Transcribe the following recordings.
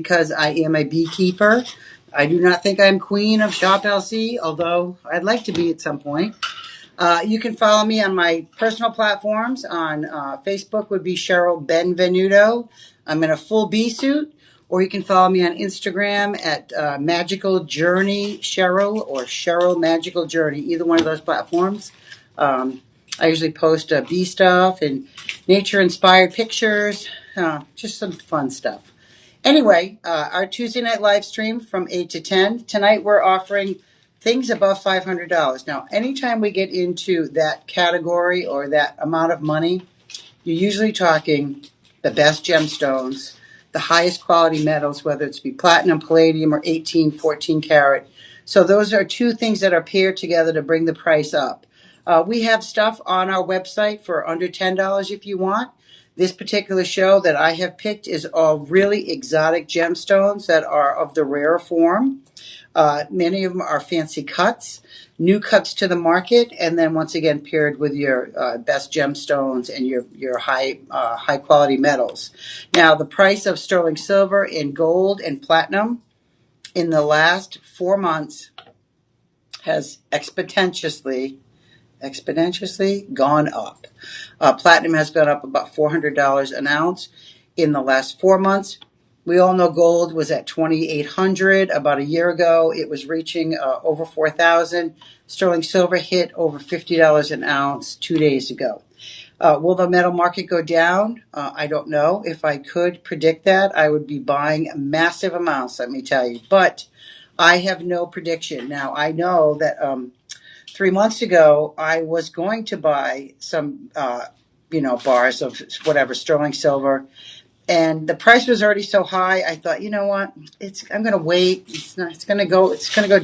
because I am a beekeeper. I do not think I'm queen of Shop LC, although I'd like to be at some point. You can follow me on my personal platforms. On Facebook would be Cheryl Benvenuto. I'm in a full bee suit. Or you can follow me on Instagram at Magical Journey Cheryl or Cheryl Magical Journey. Either one of those platforms. I usually post bee stuff and nature-inspired pictures. Just some fun stuff. Anyway, our Tuesday night live stream from 8 to 10. Tonight we're offering things above $500. Now, anytime we get into that category or that amount of money, you're usually talking the best gemstones, the highest quality metals, whether it's be platinum, palladium, or 18, 14 karat. So those are two things that are paired together to bring the price up. We have stuff on our website for under $10 if you want. This particular show that I have picked is all really exotic gemstones that are of the rare form. Many of them are fancy cuts, new cuts to the market, and then once again paired with your best gemstones and your high quality metals. Now, the price of sterling silver and gold and platinum in the last 4 months has exponentially gone up. Platinum has gone up about $400 an ounce in the last 4 months. We all know gold was at $2,800 about a year ago. It was reaching over $4,000. Sterling silver hit over $50 an ounce 2 days ago. Will the metal market go down? I don't know. If I could predict that, I would be buying massive amounts, let me tell you. But I have no prediction. Now, I know that 3 months ago, I was going to buy some, bars of whatever, sterling silver. And the price was already so high. I thought, you know what? I'm going to wait. It's going to go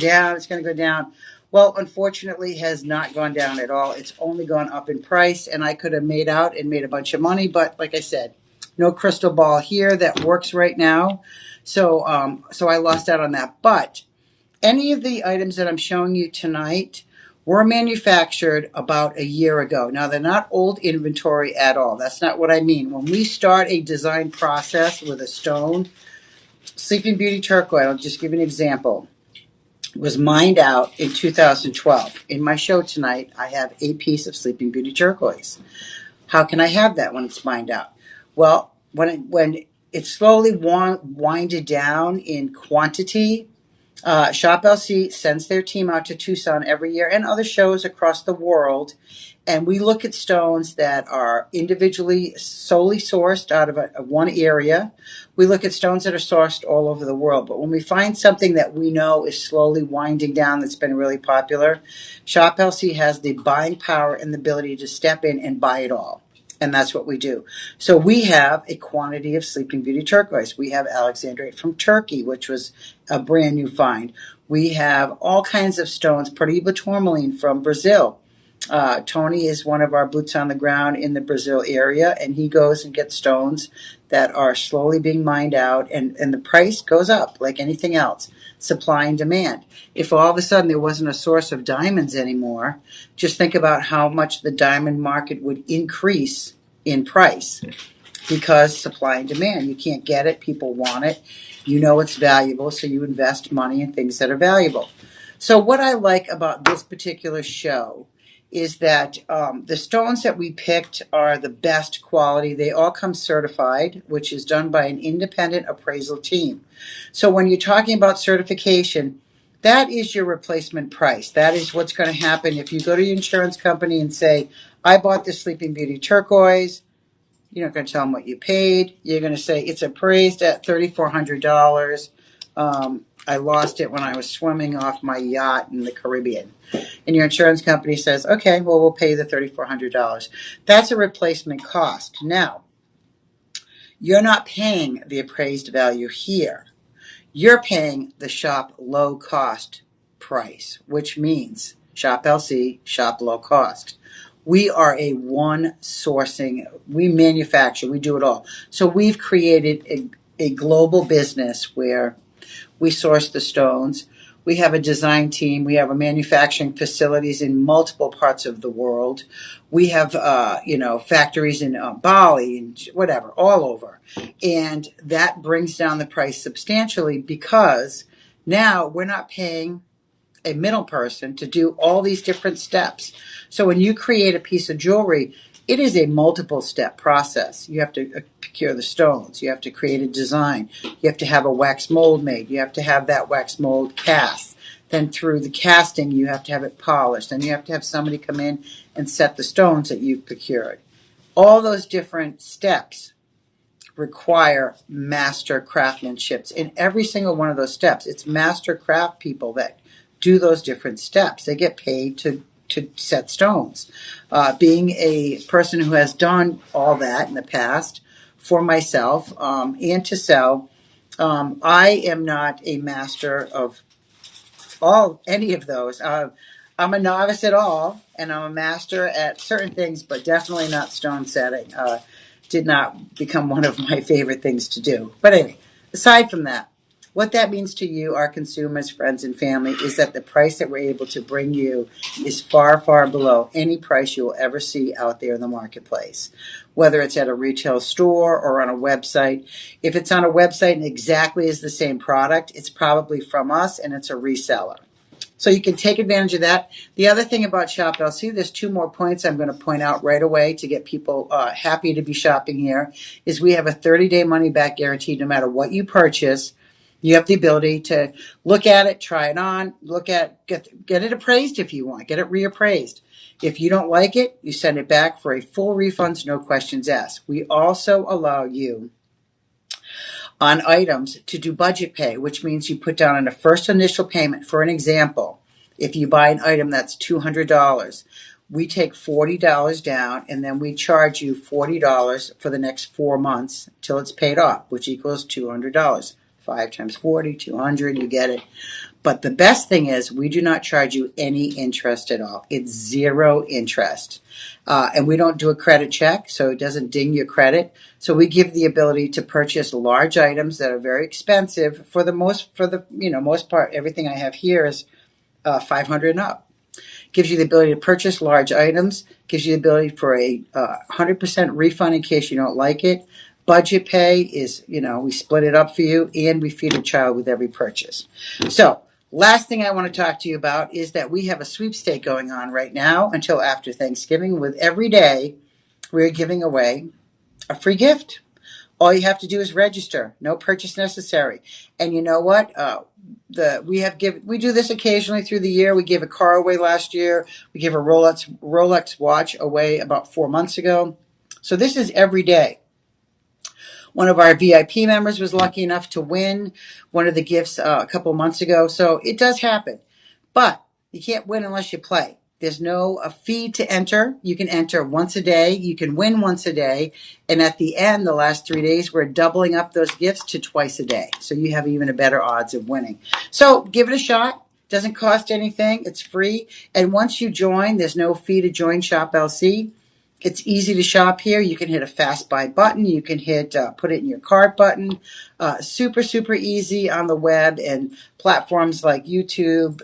down. Well, unfortunately, it has not gone down at all. It's only gone up in price, and I could have made out and made a bunch of money. But like I said, no crystal ball here that works right now. So I lost out on that. But any of the items that I'm showing you tonight were manufactured about a year ago. Now, they're not old inventory at all. That's not what I mean. When we start a design process with a stone, Sleeping Beauty turquoise, I'll just give you an example, was mined out in 2012. In my show tonight, I have a piece of Sleeping Beauty turquoise. How can I have that when it's mined out? Well, when it's slowly winded down in quantity, Shop LC sends their team out to Tucson every year and other shows across the world. And we look at stones that are individually solely sourced out of one area. We look at stones that are sourced all over the world. But when we find something that we know is slowly winding down that's been really popular, Shop LC has the buying power and the ability to step in and buy it all. And that's what we do. So we have a quantity of Sleeping Beauty turquoise. We have Alexandrite from Turkey, which was a brand new find. We have all kinds of stones, Paraiba tourmaline from Brazil. Tony is one of our boots on the ground in the Brazil area, and he goes and gets stones that are slowly being mined out, and the price goes up like anything else. Supply and demand. If all of a sudden there wasn't a source of diamonds anymore, just think about how much the diamond market would increase in price because supply and demand. You can't get it. People want it. You know it's valuable, so you invest money in things that are valuable. So what I like about this particular show is that the stones that we picked are the best quality. They all come certified, which is done by an independent appraisal team. So when you're talking about certification, that is your replacement price. That is what's going to happen if you go to your insurance company and say, I bought this Sleeping Beauty turquoise. You're not going to tell them what you paid. You're going to say it's appraised at $3,400. I lost it when I was swimming off my yacht in the Caribbean. And your insurance company says, okay, well, we'll pay the $3,400. That's a replacement cost. Now, you're not paying the appraised value here. You're paying the shop low cost price, which means Shop LC, shop low cost. We are a one sourcing, we manufacture, we do it all. So we've created a global business where we source the stones. We have a design team. We have a manufacturing facilities in multiple parts of the world. We have, factories in Bali and whatever, all over. And that brings down the price substantially because now we're not paying a middle person to do all these different steps. So when you create a piece of jewelry, it is a multiple step process. You have to procure the stones. You have to create a design. You have to have a wax mold made. You have to have that wax mold cast. Then through the casting, you have to have it polished. And you have to have somebody come in and set the stones that you've procured. All those different steps require master craftsmanships. In every single one of those steps, it's master craft people that do those different steps. They get paid to set stones. Being a person who has done all that in the past for myself and to sell, I am not a master of any of those. I'm a novice at all, and I'm a master at certain things, but definitely not stone setting. Did not become one of my favorite things to do. But anyway, aside from that, what that means to you, our consumers, friends, and family, is that the price that we're able to bring you is far, far below any price you will ever see out there in the marketplace, whether it's at a retail store or on a website. If it's on a website and exactly is the same product, it's probably from us and it's a reseller. So you can take advantage of that. The other thing about Shop LC, there's two more points I'm going to point out right away to get people happy to be shopping here, is we have a 30-day money-back guarantee no matter what you purchase. You have the ability to look at it, try it on, get it appraised if you want, get it reappraised. If you don't like it, you send it back for a full refund, no questions asked. We also allow you on items to do budget pay, which means you put down on a first initial payment. For an example, if you buy an item that's $200, we take $40 down and then we charge you $40 for the next 4 months till it's paid off, which equals $200. 5 times 40, 200, you get it. But the best thing is we do not charge you any interest at all. It's zero interest. And we don't do a credit check, so it doesn't ding your credit. So we give the ability to purchase large items that are very expensive. For the most part, everything I have here is $500 and up. Gives you the ability to purchase large items, gives you the ability for a 100% refund in case you don't like it. Budget pay is, we split it up for you and we feed a child with every purchase. So last thing I want to talk to you about is that we have a sweepstake going on right now until after Thanksgiving. With every day, we're giving away a free gift. All you have to do is register. No purchase necessary. And you know what? We do this occasionally through the year. We gave a car away last year. We gave a Rolex watch away about 4 months ago. So this is every day. One of our VIP members was lucky enough to win one of the gifts a couple months ago. So it does happen. But you can't win unless you play. There's no fee to enter. You can enter once a day. You can win once a day. And at the end, the last 3 days, we're doubling up those gifts to twice a day. So you have even a better odds of winning. So give it a shot. Doesn't cost anything. It's free. And once you join, there's no fee to join Shop LC. It's easy to shop here. You can hit a fast buy button. You can hit put it in your cart button. Super, super easy on the web and platforms like YouTube,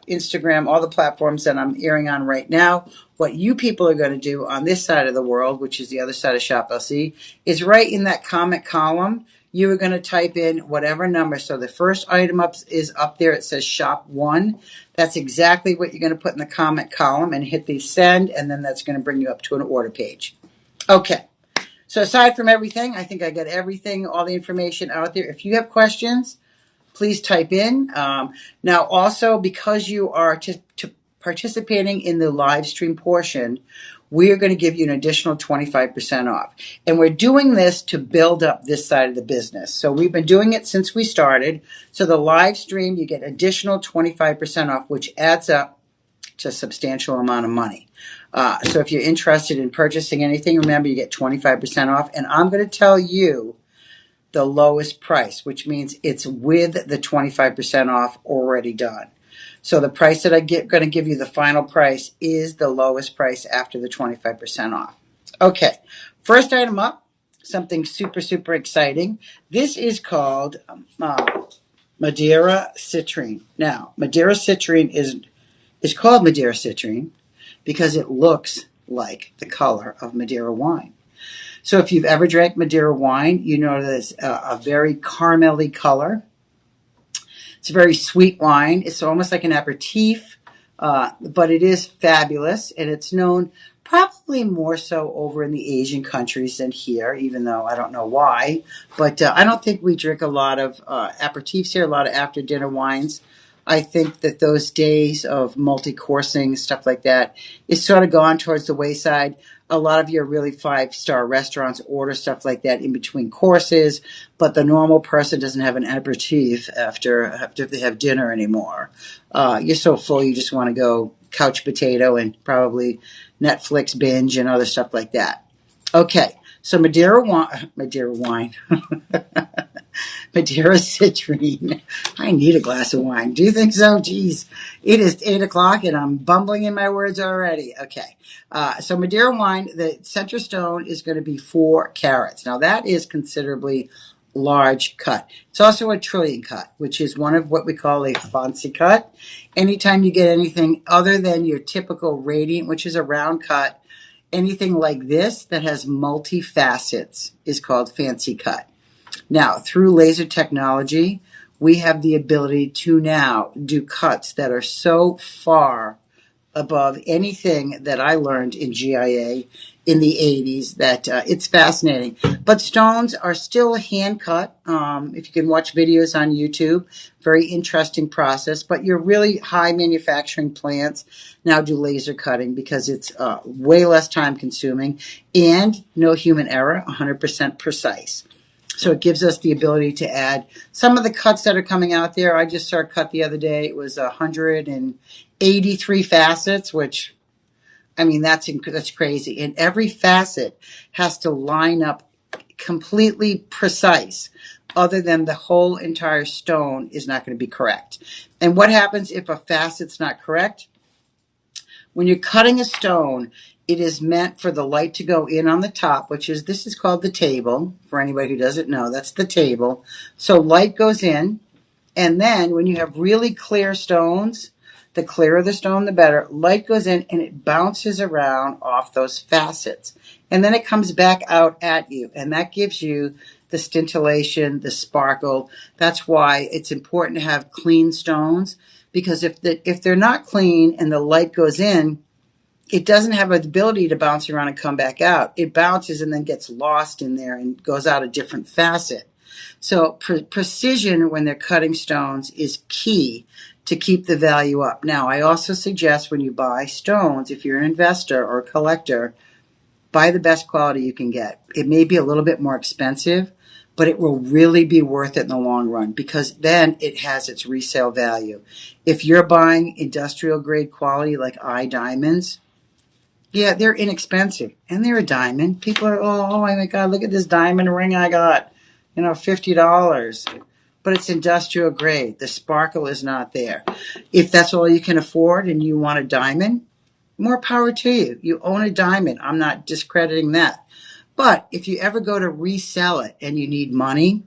Instagram, all the platforms that I'm airing on right now. What you people are going to do on this side of the world, which is the other side of Shop LC, is right in that comment column, you are going to type in whatever number. So the first item is up there. It says Shop 1. That's exactly what you're going to put in the comment column and hit the send, and then that's going to bring you up to an order page. Okay. So aside from everything, I think I got everything, all the information out there. If you have questions, please type in. Now, also, because you are participating in the live stream portion, we are going to give you an additional 25% off. And we're doing this to build up this side of the business. So we've been doing it since we started. So the live stream, you get additional 25% off, which adds up to a substantial amount of money. So if you're interested in purchasing anything, remember you get 25% off. And I'm going to tell you the lowest price, which means it's with the 25% off already done. So the price that I'm going to give you, the final price, is the lowest price after the 25% off. Okay, first item up, something super, super exciting. This is called Madeira citrine. Now, Madeira citrine is called Madeira citrine because it looks like the color of Madeira wine. So if you've ever drank Madeira wine, you know that it's a very caramely color. It's a very sweet wine. It's almost like an aperitif, but it is fabulous, and it's known probably more so over in the Asian countries than here, even though I don't know why. But I don't think we drink a lot of aperitifs here, a lot of after-dinner wines. I think that those days of multi-coursing, stuff like that, is sort of gone towards the wayside. A lot of your really five-star restaurants order stuff like that in between courses, but the normal person doesn't have an aperitif after they have dinner anymore. You're so full, you just want to go couch potato and probably Netflix binge and other stuff like that. Okay, so Madeira wine, Madeira citrine. I need a glass of wine. Do you think so? Geez, it is 8 o'clock and I'm bumbling in my words already. Okay, so Madeira wine, the center stone is going to be 4 carats. Now that is considerably large cut. It's also a trillion cut, which is one of what we call a fancy cut. Anytime you get anything other than your typical radiant, which is a round cut, anything like this that has multi-facets is called fancy cut. Now, through laser technology, we have the ability to now do cuts that are so far above anything that I learned in GIA in the 80s that it's fascinating. But stones are still hand cut. If you can watch videos on YouTube, very interesting process. But your really high manufacturing plants now do laser cutting because it's way less time consuming and no human error, 100% precise. So it gives us the ability to add some of the cuts that are coming out there. I just saw a cut the other day. It was 183 facets, which, I mean, that's crazy. And every facet has to line up completely precise. Other than the whole entire stone is not going to be correct. And what happens if a facet's not correct? When you're cutting a stone, it is meant for the light to go in on the top, this is called the table. For anybody who doesn't know, that's the table. So light goes in, and then when you have really clear stones, the clearer the stone, the better. Light goes in and it bounces around off those facets. And then it comes back out at you, and that gives you the scintillation, the sparkle. That's why it's important to have clean stones, because if they're not clean and the light goes in, it doesn't have the ability to bounce around and come back out. It bounces and then gets lost in there and goes out a different facet. So precision when they're cutting stones is key to keep the value up. Now, I also suggest when you buy stones, if you're an investor or a collector, buy the best quality you can get. It may be a little bit more expensive, but it will really be worth it in the long run because then it has its resale value. If you're buying industrial grade quality like iDiamonds, yeah, they're inexpensive, and they're a diamond. People are, oh my God, look at this diamond ring I got, $50. But it's industrial grade. The sparkle is not there. If that's all you can afford and you want a diamond, more power to you. You own a diamond. I'm not discrediting that. But if you ever go to resell it and you need money,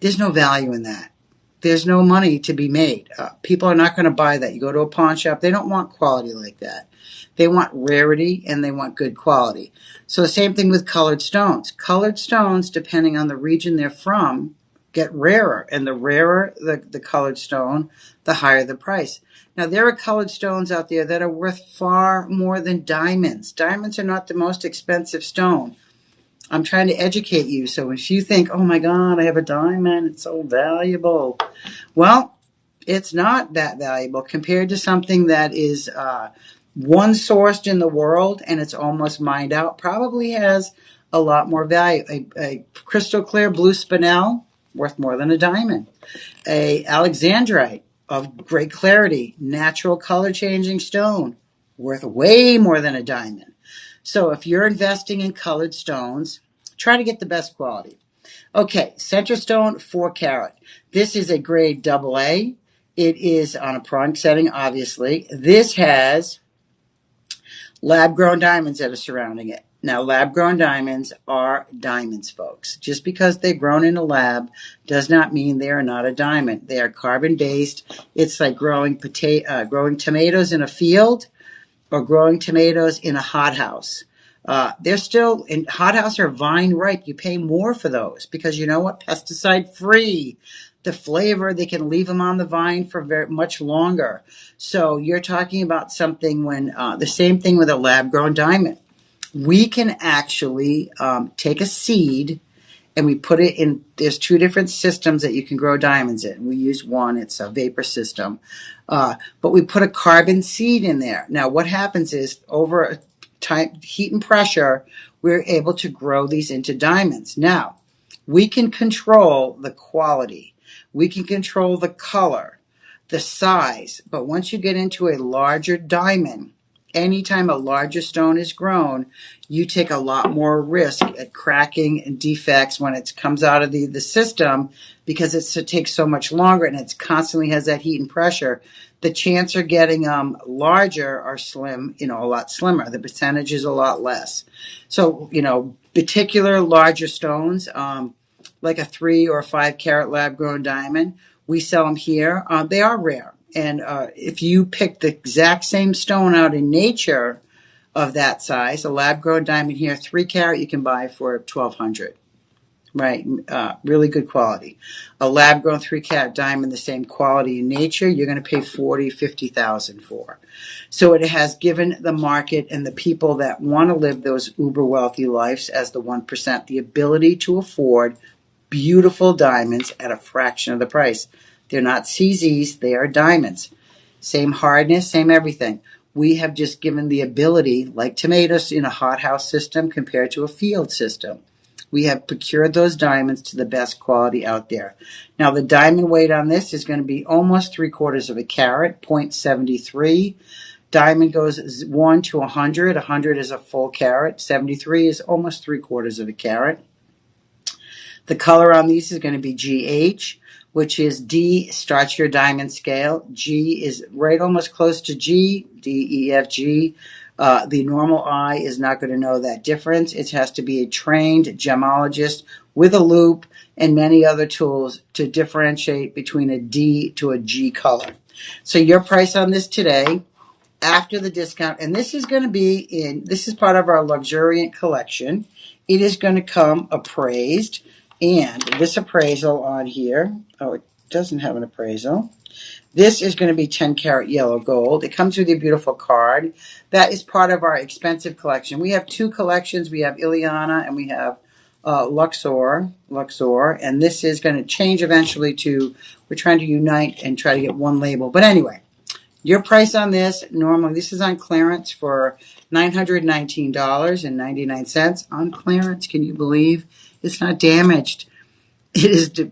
there's no value in that. There's no money to be made. People are not going to buy that. You go to a pawn shop, they don't want quality like that. They want rarity and they want good quality. So the same thing with colored stones. Colored stones, depending on the region they're from, get rarer. And the rarer the colored stone, the higher the price. Now, there are colored stones out there that are worth far more than diamonds. Diamonds are not the most expensive stone. I'm trying to educate you. So if you think, oh my God, I have a diamond, it's so valuable. Well, it's not that valuable compared to something that is one sourced in the world and it's almost mined out, probably has a lot more value. A crystal clear blue spinel, worth more than a diamond. A alexandrite of great clarity, natural color changing stone, worth way more than a diamond. So if you're investing in colored stones, try to get the best quality. Okay, center stone, 4 carat. This is a grade AA. It is on a prime setting, obviously. This has lab-grown diamonds that are surrounding it. Now, lab-grown diamonds are diamonds, folks. Just because they're grown in a lab does not mean they are not a diamond. They are carbon-based. It's like growing tomatoes in a field or growing tomatoes in a hothouse. They're still in hothouse or vine ripe. You pay more for those because you know what? Pesticide free. The flavor, they can leave them on the vine for very much longer. So you're talking about something when the same thing with a lab grown diamond. We can actually take a seed and we put it in. There's two different systems that you can grow diamonds in. We use one, it's a vapor system. But we put a carbon seed in there. Now, what happens is over time, heat and pressure, we're able to grow these into diamonds. Now, we can control the quality, we can control the color, the size. But once you get into a larger diamond, anytime a larger stone is grown, you take a lot more risk at cracking and defects when it comes out of the system because it takes so much longer and it constantly has that heat and pressure. The chance of getting larger are slim, a lot slimmer. The percentage is a lot less. So, particular larger stones, like a 3 or 5 carat lab grown diamond, we sell them here. They are rare. And if you pick the exact same stone out in nature of that size, a lab-grown diamond here, 3 carat, you can buy for $1,200. Right, really good quality. A lab-grown 3 carat diamond, the same quality in nature, you're going to pay $40,000, $50,000 for. So it has given the market and the people that want to live those uber wealthy lives as the 1% the ability to afford beautiful diamonds at a fraction of the price. They're not CZs, they are diamonds. Same hardness, same everything. We have just given the ability, like tomatoes in a hothouse system compared to a field system. We have procured those diamonds to the best quality out there. Now, the diamond weight on this is going to be almost 3/4 of a carat, 0.73. Diamond goes 1 to 100. 100 is a full carat. 73 is almost 3/4 of a carat. The color on these is going to be GH, which is D starts your diamond scale. G is right almost close to G, D, E, F, G. The normal eye is not going to know that difference. It has to be a trained gemologist with a loupe and many other tools to differentiate between a D to a G color. So your price on this today, after the discount, and this is going to be this is part of our luxuriant collection. It is going to come appraised. And this appraisal on here, it doesn't have an appraisal. This is going to be 10 karat yellow gold. It comes with a beautiful card. That is part of our expensive collection. We have 2 collections. We have Ileana and we have Luxor. And this is going to change eventually we're trying to unite and try to get one label. But anyway, your price on this, normally, this is on clearance for $919.99. On clearance, can you believe? It's not damaged.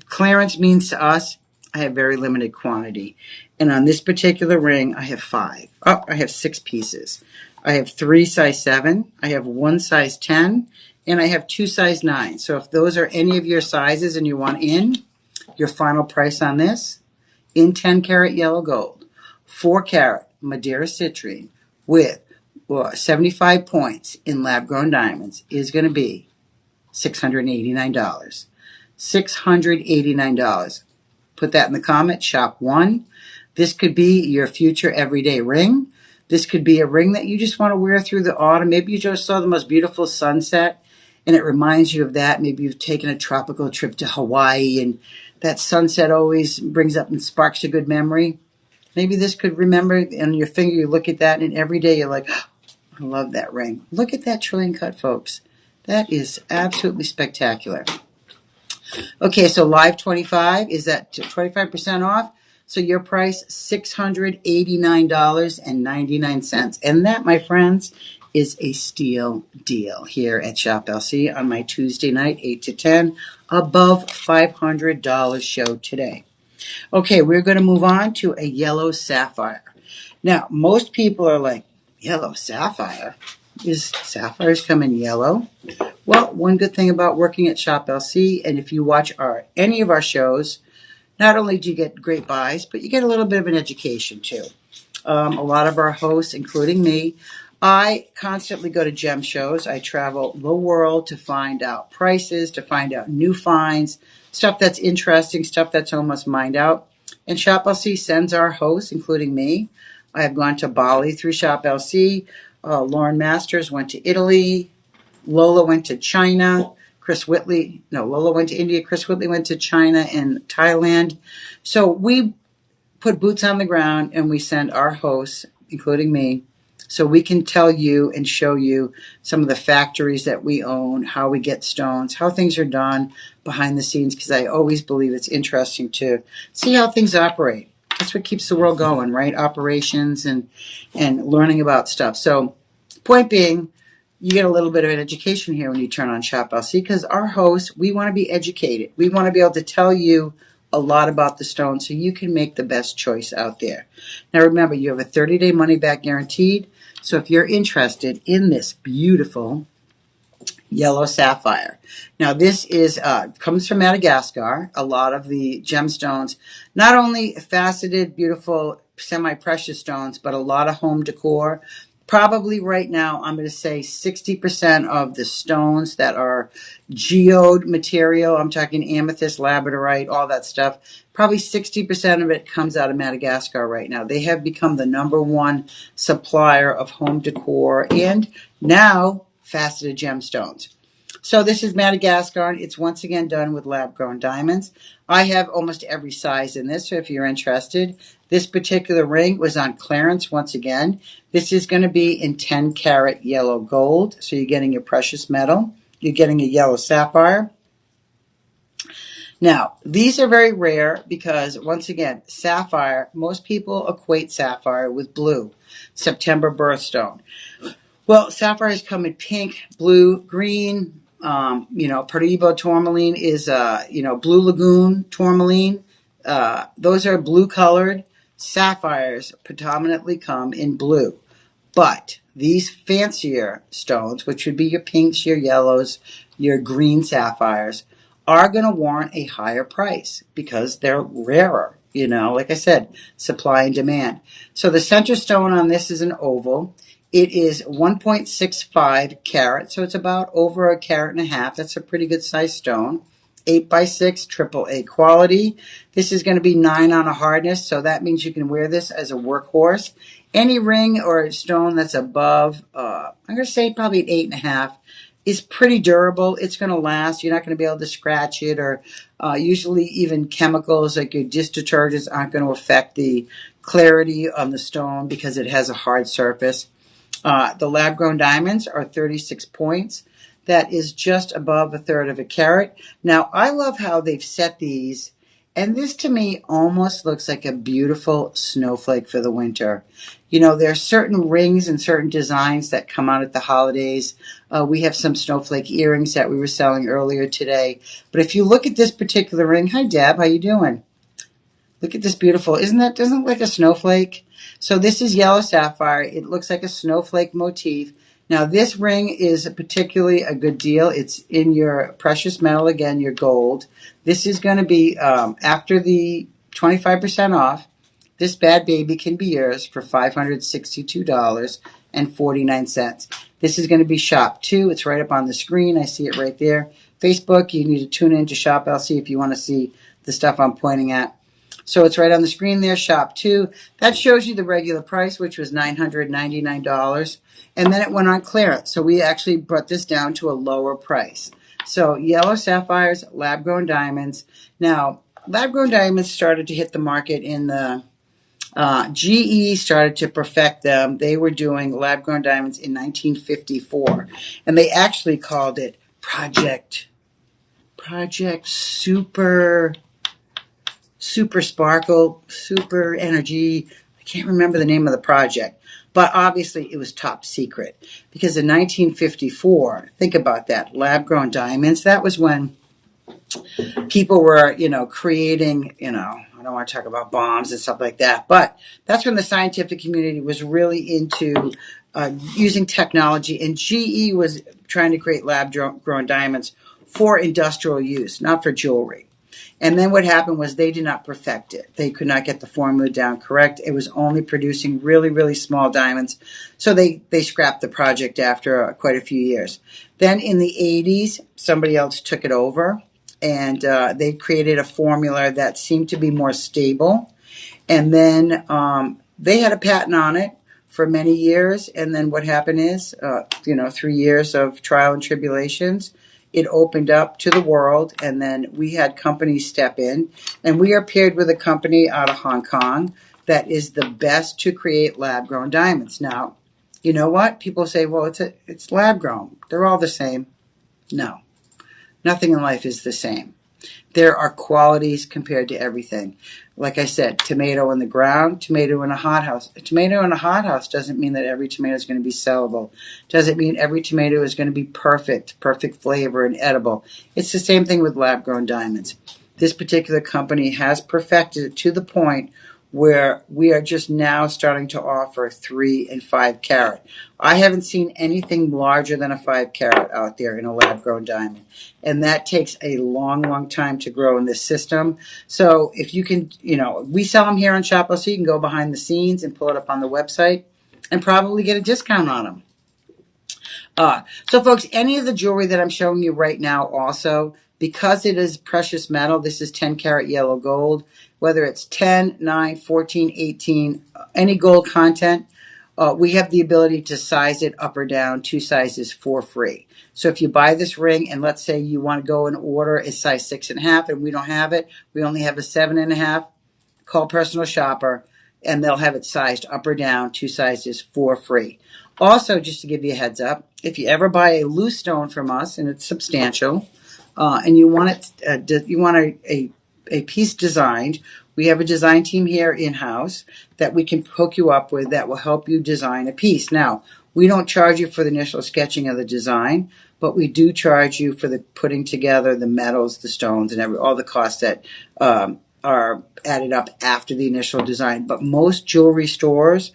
Clearance means to us, I have very limited quantity. And on this particular ring, I have 5. I have 6 pieces. I have 3 size 7. I have 1 size 10. And I have 2 size 9. So if those are any of your sizes and you want your final price on this, in 10 karat yellow gold, 4 carat Madeira citrine with 75 points in lab-grown diamonds is going to be $689. $689. Put that in the comment. Shop 1. This could be your future everyday ring. This could be a ring that you just want to wear through the autumn. Maybe you just saw the most beautiful sunset and it reminds you of that. Maybe you've taken a tropical trip to Hawaii and that sunset always brings up and sparks a good memory. Maybe this could remember on your finger, you look at that and every day you're like, oh, I love that ring. Look at that trillion cut, folks. That is absolutely spectacular. Okay, so Live 25 is at 25% off. So your price, $689.99. And that, my friends, is a steal deal here at Shop LC on my Tuesday night, 8 to 10, above $500 show today. Okay, we're going to move on to a yellow sapphire. Now, most people are like, yellow sapphire? Is sapphires come in yellow? Well, one good thing about working at Shop LC, and if you watch any of our shows, not only do you get great buys, but you get a little bit of an education too. A lot of our hosts, including me, I constantly go to gem shows. I travel the world to find out prices, to find out new finds, stuff that's interesting, stuff that's almost mined out. And Shop LC sends our hosts, including me. I have gone to Bali through Shop LC. Lauren Masters went to Italy. Lola went to China. Lola went to India. Chris Whitley went to China and Thailand. So we put boots on the ground and we send our hosts, including me, so we can tell you and show you some of the factories that we own, how we get stones, how things are done behind the scenes, because I always believe it's interesting to see how things operate. That's what keeps the world going, right? Operations and learning about stuff. So point being, you get a little bit of an education here when you turn on Shop LC, because our hosts, we want to be educated. We want to be able to tell you a lot about the stone so you can make the best choice out there. Now remember, you have a 30-day money-back guaranteed. So if you're interested in this beautiful yellow sapphire. Now this is comes from Madagascar. A lot of the gemstones, not only faceted, beautiful, semi-precious stones, but a lot of home decor. Probably right now, I'm going to say 60% of the stones that are geode material, I'm talking amethyst, labradorite, all that stuff, probably 60% of it comes out of Madagascar right now. They have become the #1 supplier of home decor and now faceted gemstones. So this is Madagascar. It's once again done with lab-grown diamonds. I have almost every size in this, so if you're interested. This particular ring was on clearance once again. This is going to be in 10 karat yellow gold, so you're getting a precious metal. You're getting a yellow sapphire. Now, these are very rare because, once again, sapphire, most people equate sapphire with blue, September birthstone. Well, sapphires come in pink, blue, green. Perdibo tourmaline is, Blue Lagoon tourmaline. Those are blue colored. Sapphires predominantly come in blue. But these fancier stones, which would be your pinks, your yellows, your green sapphires, are going to warrant a higher price because they're rarer. Like I said, supply and demand. So the center stone on this is an oval. It is 1.65 carat, so it's about over 1.5 carats. That's a pretty good size stone. 8x6, AAA quality. This is going to be 9 on a hardness, so that means you can wear this as a workhorse. Any ring or stone that's above, I'm going to say probably an 8.5, is pretty durable. It's going to last. You're not going to be able to scratch it, or usually even chemicals like your dish detergents aren't going to affect the clarity on the stone because it has a hard surface. The lab-grown diamonds are 36 points. That is just above 1/3 of a carat. Now, I love how they've set these, and this to me almost looks like a beautiful snowflake for the winter. There are certain rings and certain designs that come out at the holidays. We have some snowflake earrings that we were selling earlier today. But if you look at this particular ring, hi Deb, how you doing? Look at this beautiful, doesn't it look like a snowflake? So this is yellow sapphire. It looks like a snowflake motif. Now this ring is particularly a good deal. It's in your precious metal, again, your gold. This is going to be, after the 25% off, this bad baby can be yours for $562.49. This is going to be Shop 2. It's right up on the screen. I see it right there. Facebook, you need to tune in to Shop LC if you want to see the stuff I'm pointing at. So it's right on the screen there, Shop 2. That shows you the regular price, which was $999. And then it went on clearance. So we actually brought this down to a lower price. So yellow sapphires, lab-grown diamonds. Now, lab-grown diamonds started to hit the market in the GE started to perfect them. They were doing lab-grown diamonds in 1954. And they actually called it Project Super Sparkle, Super Energy. I can't remember the name of the project, but obviously it was top secret because in 1954, think about that, lab-grown diamonds. That was when people were, creating, I don't want to talk about bombs and stuff like that, but that's when the scientific community was really into using technology, and GE was trying to create lab-grown diamonds for industrial use, not for jewelry. And then what happened was they did not perfect it. They could not get the formula down correct. It was only producing really, really small diamonds. So they scrapped the project after quite a few years. Then in the 80s, somebody else took it over, and they created a formula that seemed to be more stable. And then they had a patent on it for many years. And then what happened is, 3 years of trial and tribulations, it opened up to the world. And then we had companies step in. And we are paired with a company out of Hong Kong that is the best to create lab-grown diamonds. Now, you know what? People say, well, it's lab-grown. They're all the same. No, nothing in life is the same. There are qualities compared to everything. Like I said, tomato in the ground, tomato in a hothouse. A tomato in a hothouse doesn't mean that every tomato is going to be sellable. Doesn't mean every tomato is going to be perfect flavor and edible. It's the same thing with lab-grown diamonds. This particular company has perfected it to the point where we are just now starting to offer 3 and 5 carat. I haven't seen anything larger than a 5 carat out there in a lab-grown diamond. And that takes a long, long time to grow in this system. So if you can, we sell them here on Shop LC. You can go behind the scenes and pull it up on the website and probably get a discount on them. So folks, any of the jewelry that I'm showing you right now also, because it is precious metal, this is 10 karat yellow gold, whether it's 10, 9, 14, 18, any gold content, we have the ability to size it up or down 2 sizes for free. So if you buy this ring and let's say you want to go and order a size 6.5 and we don't have it, we only have a 7.5, call Personal Shopper and they'll have it sized up or down 2 sizes for free. Also, just to give you a heads up, if you ever buy a loose stone from us and it's substantial, and you want a piece designed, we have a design team here in-house that we can hook you up with that will help you design a piece. Now, we don't charge you for the initial sketching of the design, but we do charge you for the putting together the metals, the stones, and all the costs that are added up after the initial design. But most jewelry stores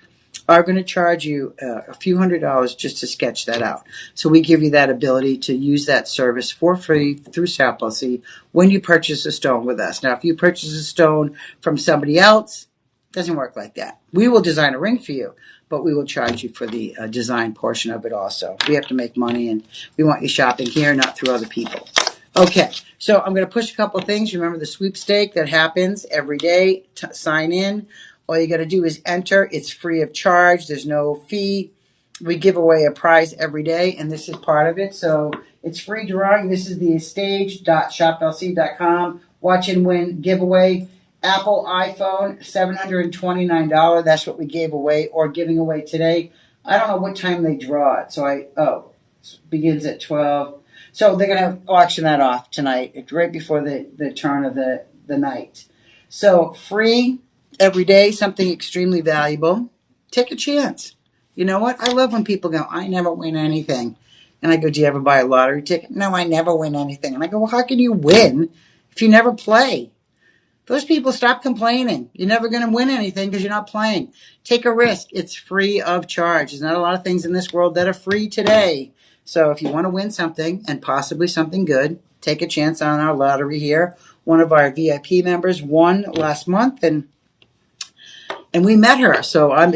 are going to charge you a few $100s just to sketch that out. So we give you that ability to use that service for free through Shop LC when you purchase a stone with us. Now, if you purchase a stone from somebody else, it doesn't work like that. We will design a ring for you, but we will charge you for the design portion of it also. We have to make money, and we want you shopping here, not through other people. Okay, so I'm going to push a couple of things. Remember the sweepstake that happens every day. Sign in. All you got to do is enter. It's free of charge. There's no fee. We give away a prize every day, and this is part of it. So it's free drawing. This is the stage.shoplc.com. Watch and win giveaway. Apple iPhone, $729. That's what we gave away or giving away today. I don't know what time they draw it. So it begins at 12. So they're going to auction that off tonight. It's right before the turn of the night. So free. Every day, something extremely valuable. Take a chance. You know what? I love when people go, I never win anything. And I go, do you ever buy a lottery ticket? No, I never win anything. And I go, well, how can you win if you never play? Those people, stop complaining. You're never going to win anything because you're not playing. Take a risk. It's free of charge. There's not a lot of things in this world that are free today. So if you want to win something and possibly something good, take a chance on our lottery here. One of our VIP members won last month, and we met her, so I'm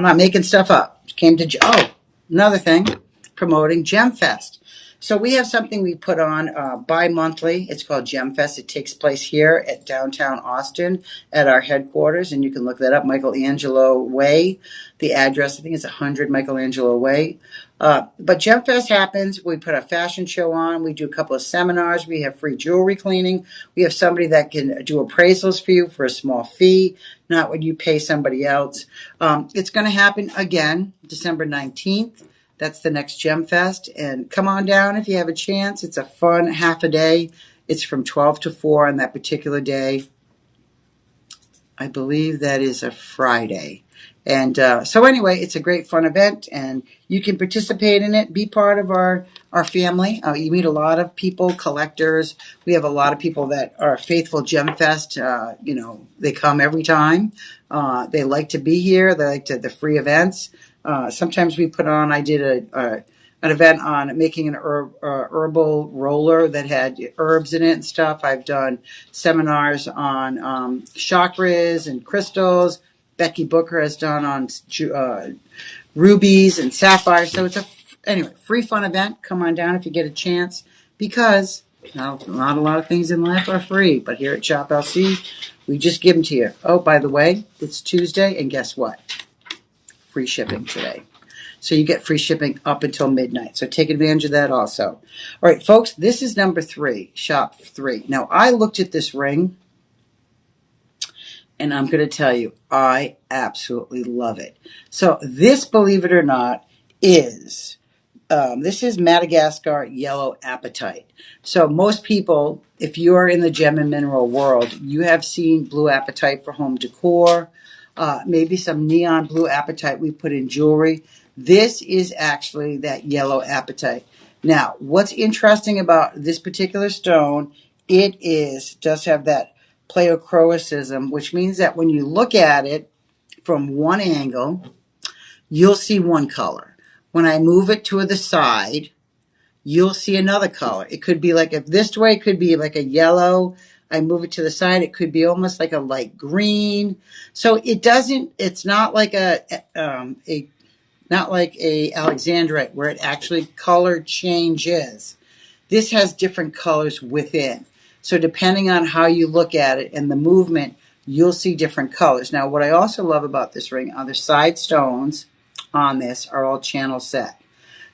not making stuff up. Came to another thing, promoting Gem Fest. So we have something we put on bi-monthly. It's called Gem Fest. It takes place here at downtown Austin at our headquarters, and you can look that up, Michelangelo Way. The address, I think, is 100 Michelangelo Way. But Gem Fest happens. We put a fashion show on. We do a couple of seminars. We have free jewelry cleaning. We have somebody that can do appraisals for you for a small fee, not when you pay somebody else. It's going to happen again, December 19th. That's the next Gem Fest. And come on down if you have a chance. It's a fun half a day. It's from 12 to 4 on that particular day. I believe that is a Friday. And so anyway, it's a great fun event, and you can participate in it, be part of our family. You meet a lot of people, collectors. We have a lot of people that are faithful Gem Fest. They come every time. They like to be here. They like the free events. Sometimes we put on, I did a an event on making an herbal roller that had herbs in it and stuff. I've done seminars on chakras and crystals. Becky Booker has done on rubies and sapphires. So it's anyway, free fun event. Come on down if you get a chance, because not a lot of things in life are free. But here at Shop LC, we just give them to you. Oh, by the way, it's Tuesday, and guess what? Free shipping today. So you get free shipping up until midnight. So take advantage of that also. All right, folks, this is number 3, shop 3. Now, I looked at this ring, and I'm going to tell you, I absolutely love it. So this, believe it or not, is this is Madagascar Yellow Apatite. So most people, if you are in the gem and mineral world, you have seen blue apatite for home decor, maybe some neon blue apatite we put in jewelry. This is actually that yellow apatite. Now, what's interesting about this particular stone, it does have that pleochroism, which means that when you look at it from one angle, you'll see one color. When I move it to the side, you'll see another color. It could be like, if this way, it could be like a yellow. I move it to the side, it could be almost like a light green. So it's not like not like a alexandrite where it actually color changes. This has different colors within. So depending on how you look at it and the movement, you'll see different colors. Now, what I also love about this ring are the side stones on this are all channel set.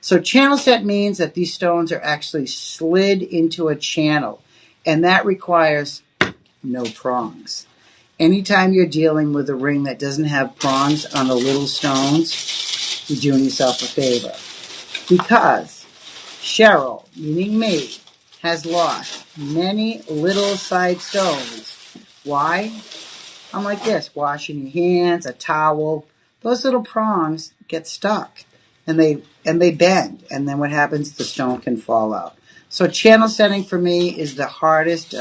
So channel set means that these stones are actually slid into a channel, and that requires no prongs. Anytime you're dealing with a ring that doesn't have prongs on the little stones, you're doing yourself a favor. Because Cheryl, meaning me, has lost many little side stones. Why? I'm like this, washing your hands, a towel. Those little prongs get stuck, and they bend, and then what happens? The stone can fall out. So channel setting for me is the hardest,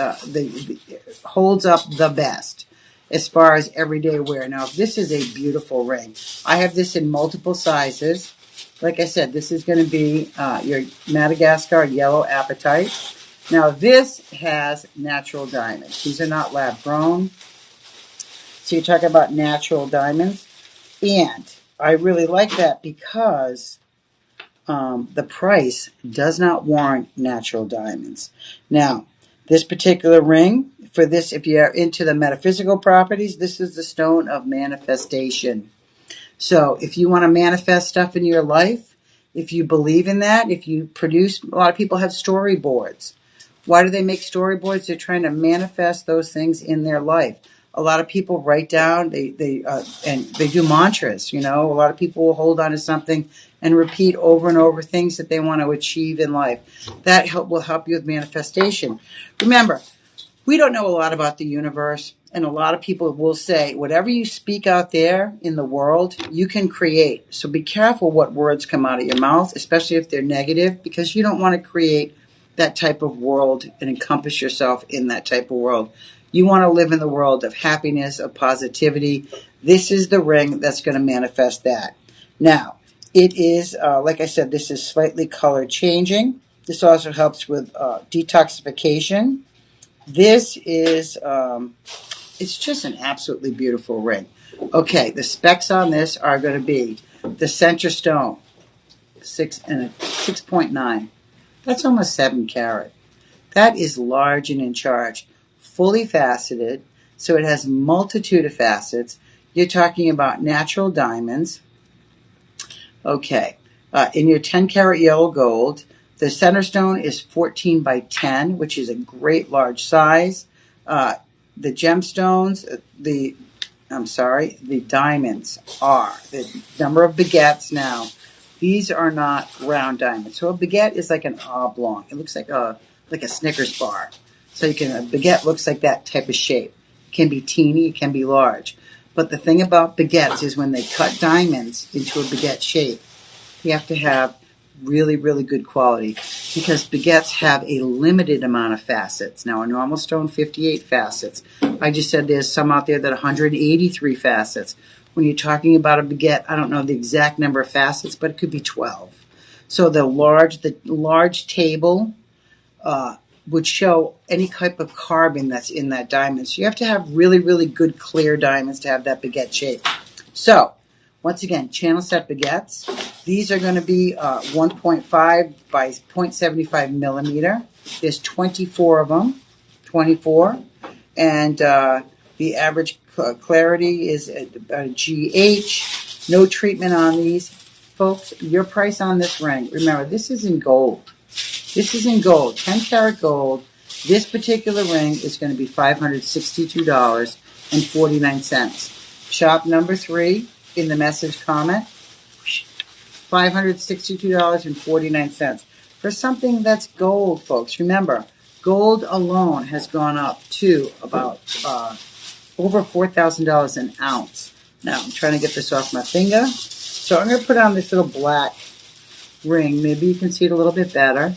holds up the best as far as everyday wear. Now, this is a beautiful ring. I have this in multiple sizes. Like I said, this is going to be your Madagascar Yellow Apatite. Now, this has natural diamonds. These are not lab grown. So you're talking about natural diamonds. And I really like that because the price does not warrant natural diamonds. Now, this particular ring, for this, if you're into the metaphysical properties, this is the stone of manifestation. So if you want to manifest stuff in your life, if you believe in that, if you produce, a lot of people have storyboards. Why do they make storyboards? They're trying to manifest those things in their life. A lot of people write down, and they do mantras, A lot of people will hold on to something and repeat over and over things that they want to achieve in life. That will help you with manifestation. Remember, we don't know a lot about the universe, and a lot of people will say, whatever you speak out there in the world, you can create. So be careful what words come out of your mouth, especially if they're negative, because you don't want to create that type of world and encompass yourself in that type of world. You want to live in the world of happiness, of positivity. This is the ring that's going to manifest that. Now, it is, like I said, this is slightly color changing. This also helps with detoxification. This is, it's just an absolutely beautiful ring. Okay, the specs on this are going to be the center stone, 6.9. That's almost 7 carat. That is large and in charge. Fully faceted, so it has multitude of facets. You're talking about natural diamonds. Okay, in your 10 karat yellow gold, the center stone is 14 by 10, which is a great large size. The gemstones, the diamonds are the number of baguettes now. These are not round diamonds. So a baguette is like an oblong. It looks like a Snickers bar. So a baguette looks like that type of shape. It can be teeny, it can be large. But the thing about baguettes is when they cut diamonds into a baguette shape, you have to have really, really good quality, because baguettes have a limited amount of facets. Now, a normal stone, 58 facets. I just said there's some out there that 183 facets. When you're talking about a baguette, I don't know the exact number of facets, but it could be 12. So the large table would show any type of carbon that's in that diamond. So you have to have really, really good clear diamonds to have that baguette shape. So once again, channel set baguettes. These are going to be 1.5 by 0.75 millimeter. There's 24 of them, 24. And the average clarity is a GH. No treatment on these. Folks, your price on this ring, remember, this is in gold. This is in gold, 10 karat gold. This particular ring is going to be $562.49. Shop number 3 in the message comment, $562.49. For something that's gold, folks. Remember, gold alone has gone up to about over $4,000 an ounce. Now, I'm trying to get this off my finger. So I'm going to put on this little black ring. Maybe you can see it a little bit better.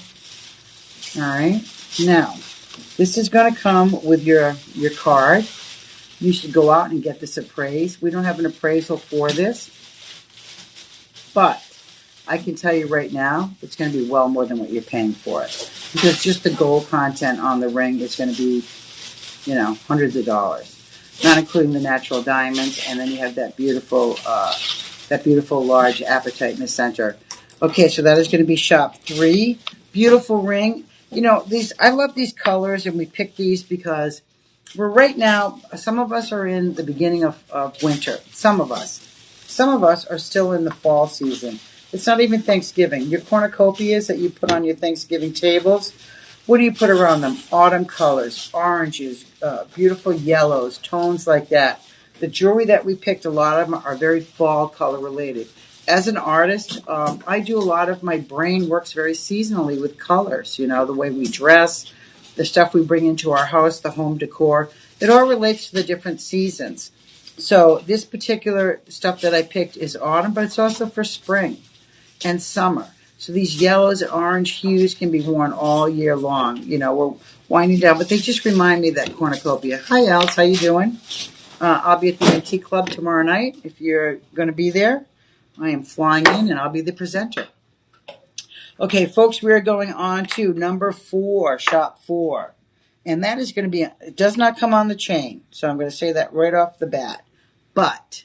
All right. Now, this is going to come with your card. You should go out and get this appraised. We don't have an appraisal for this, but I can tell you right now, it's going to be well more than what you're paying for it, because just the gold content on the ring is going to be, hundreds of dollars, not including the natural diamonds, and then you have that beautiful large apatite in the center. Okay, so that is going to be shop 3. Beautiful ring. I love these colors, and we pick these because we're right now, some of us are in the beginning of winter. Some of us are still in the fall season. It's not even Thanksgiving. Your cornucopias that you put on your Thanksgiving tables, what do you put around them? Autumn colors, oranges, beautiful yellows, tones like that. The jewelry that we picked, a lot of them are very fall color related. As an artist, I do a lot of my brain works very seasonally with colors. The way we dress, the stuff we bring into our house, the home decor. It all relates to the different seasons. So this particular stuff that I picked is autumn, but it's also for spring and summer. So these yellows and orange hues can be worn all year long. We're winding down, but they just remind me of that cornucopia. Hi, Alice. How you doing? I'll be at the Antique Club tomorrow night. If you're going to be there, I am flying in, and I'll be the presenter. Okay, folks, we are going on to number 4, shop 4. And that is going to be, it does not come on the chain. So I'm going to say that right off the bat. But,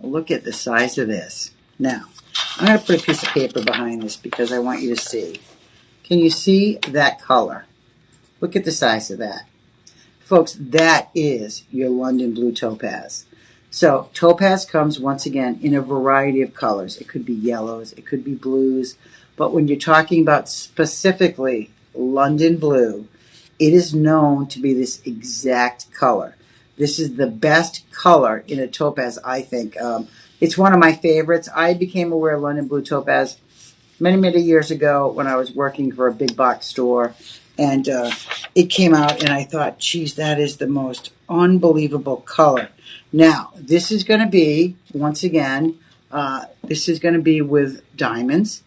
look at the size of this. Now, I'm going to put a piece of paper behind this because I want you to see. Can you see that color? Look at the size of that. Folks, that is your London Blue Topaz. So topaz comes, once again, in a variety of colors. It could be yellows, it could be blues. But when you're talking about specifically London Blue, it is known to be this exact color. This is the best color in a topaz, I think. It's one of my favorites. I became aware of London Blue Topaz many, many years ago when I was working for a big box store. And it came out, and I thought, geez, that is the most unbelievable color. Now, this is going to be, once again, this is going to be with diamonds.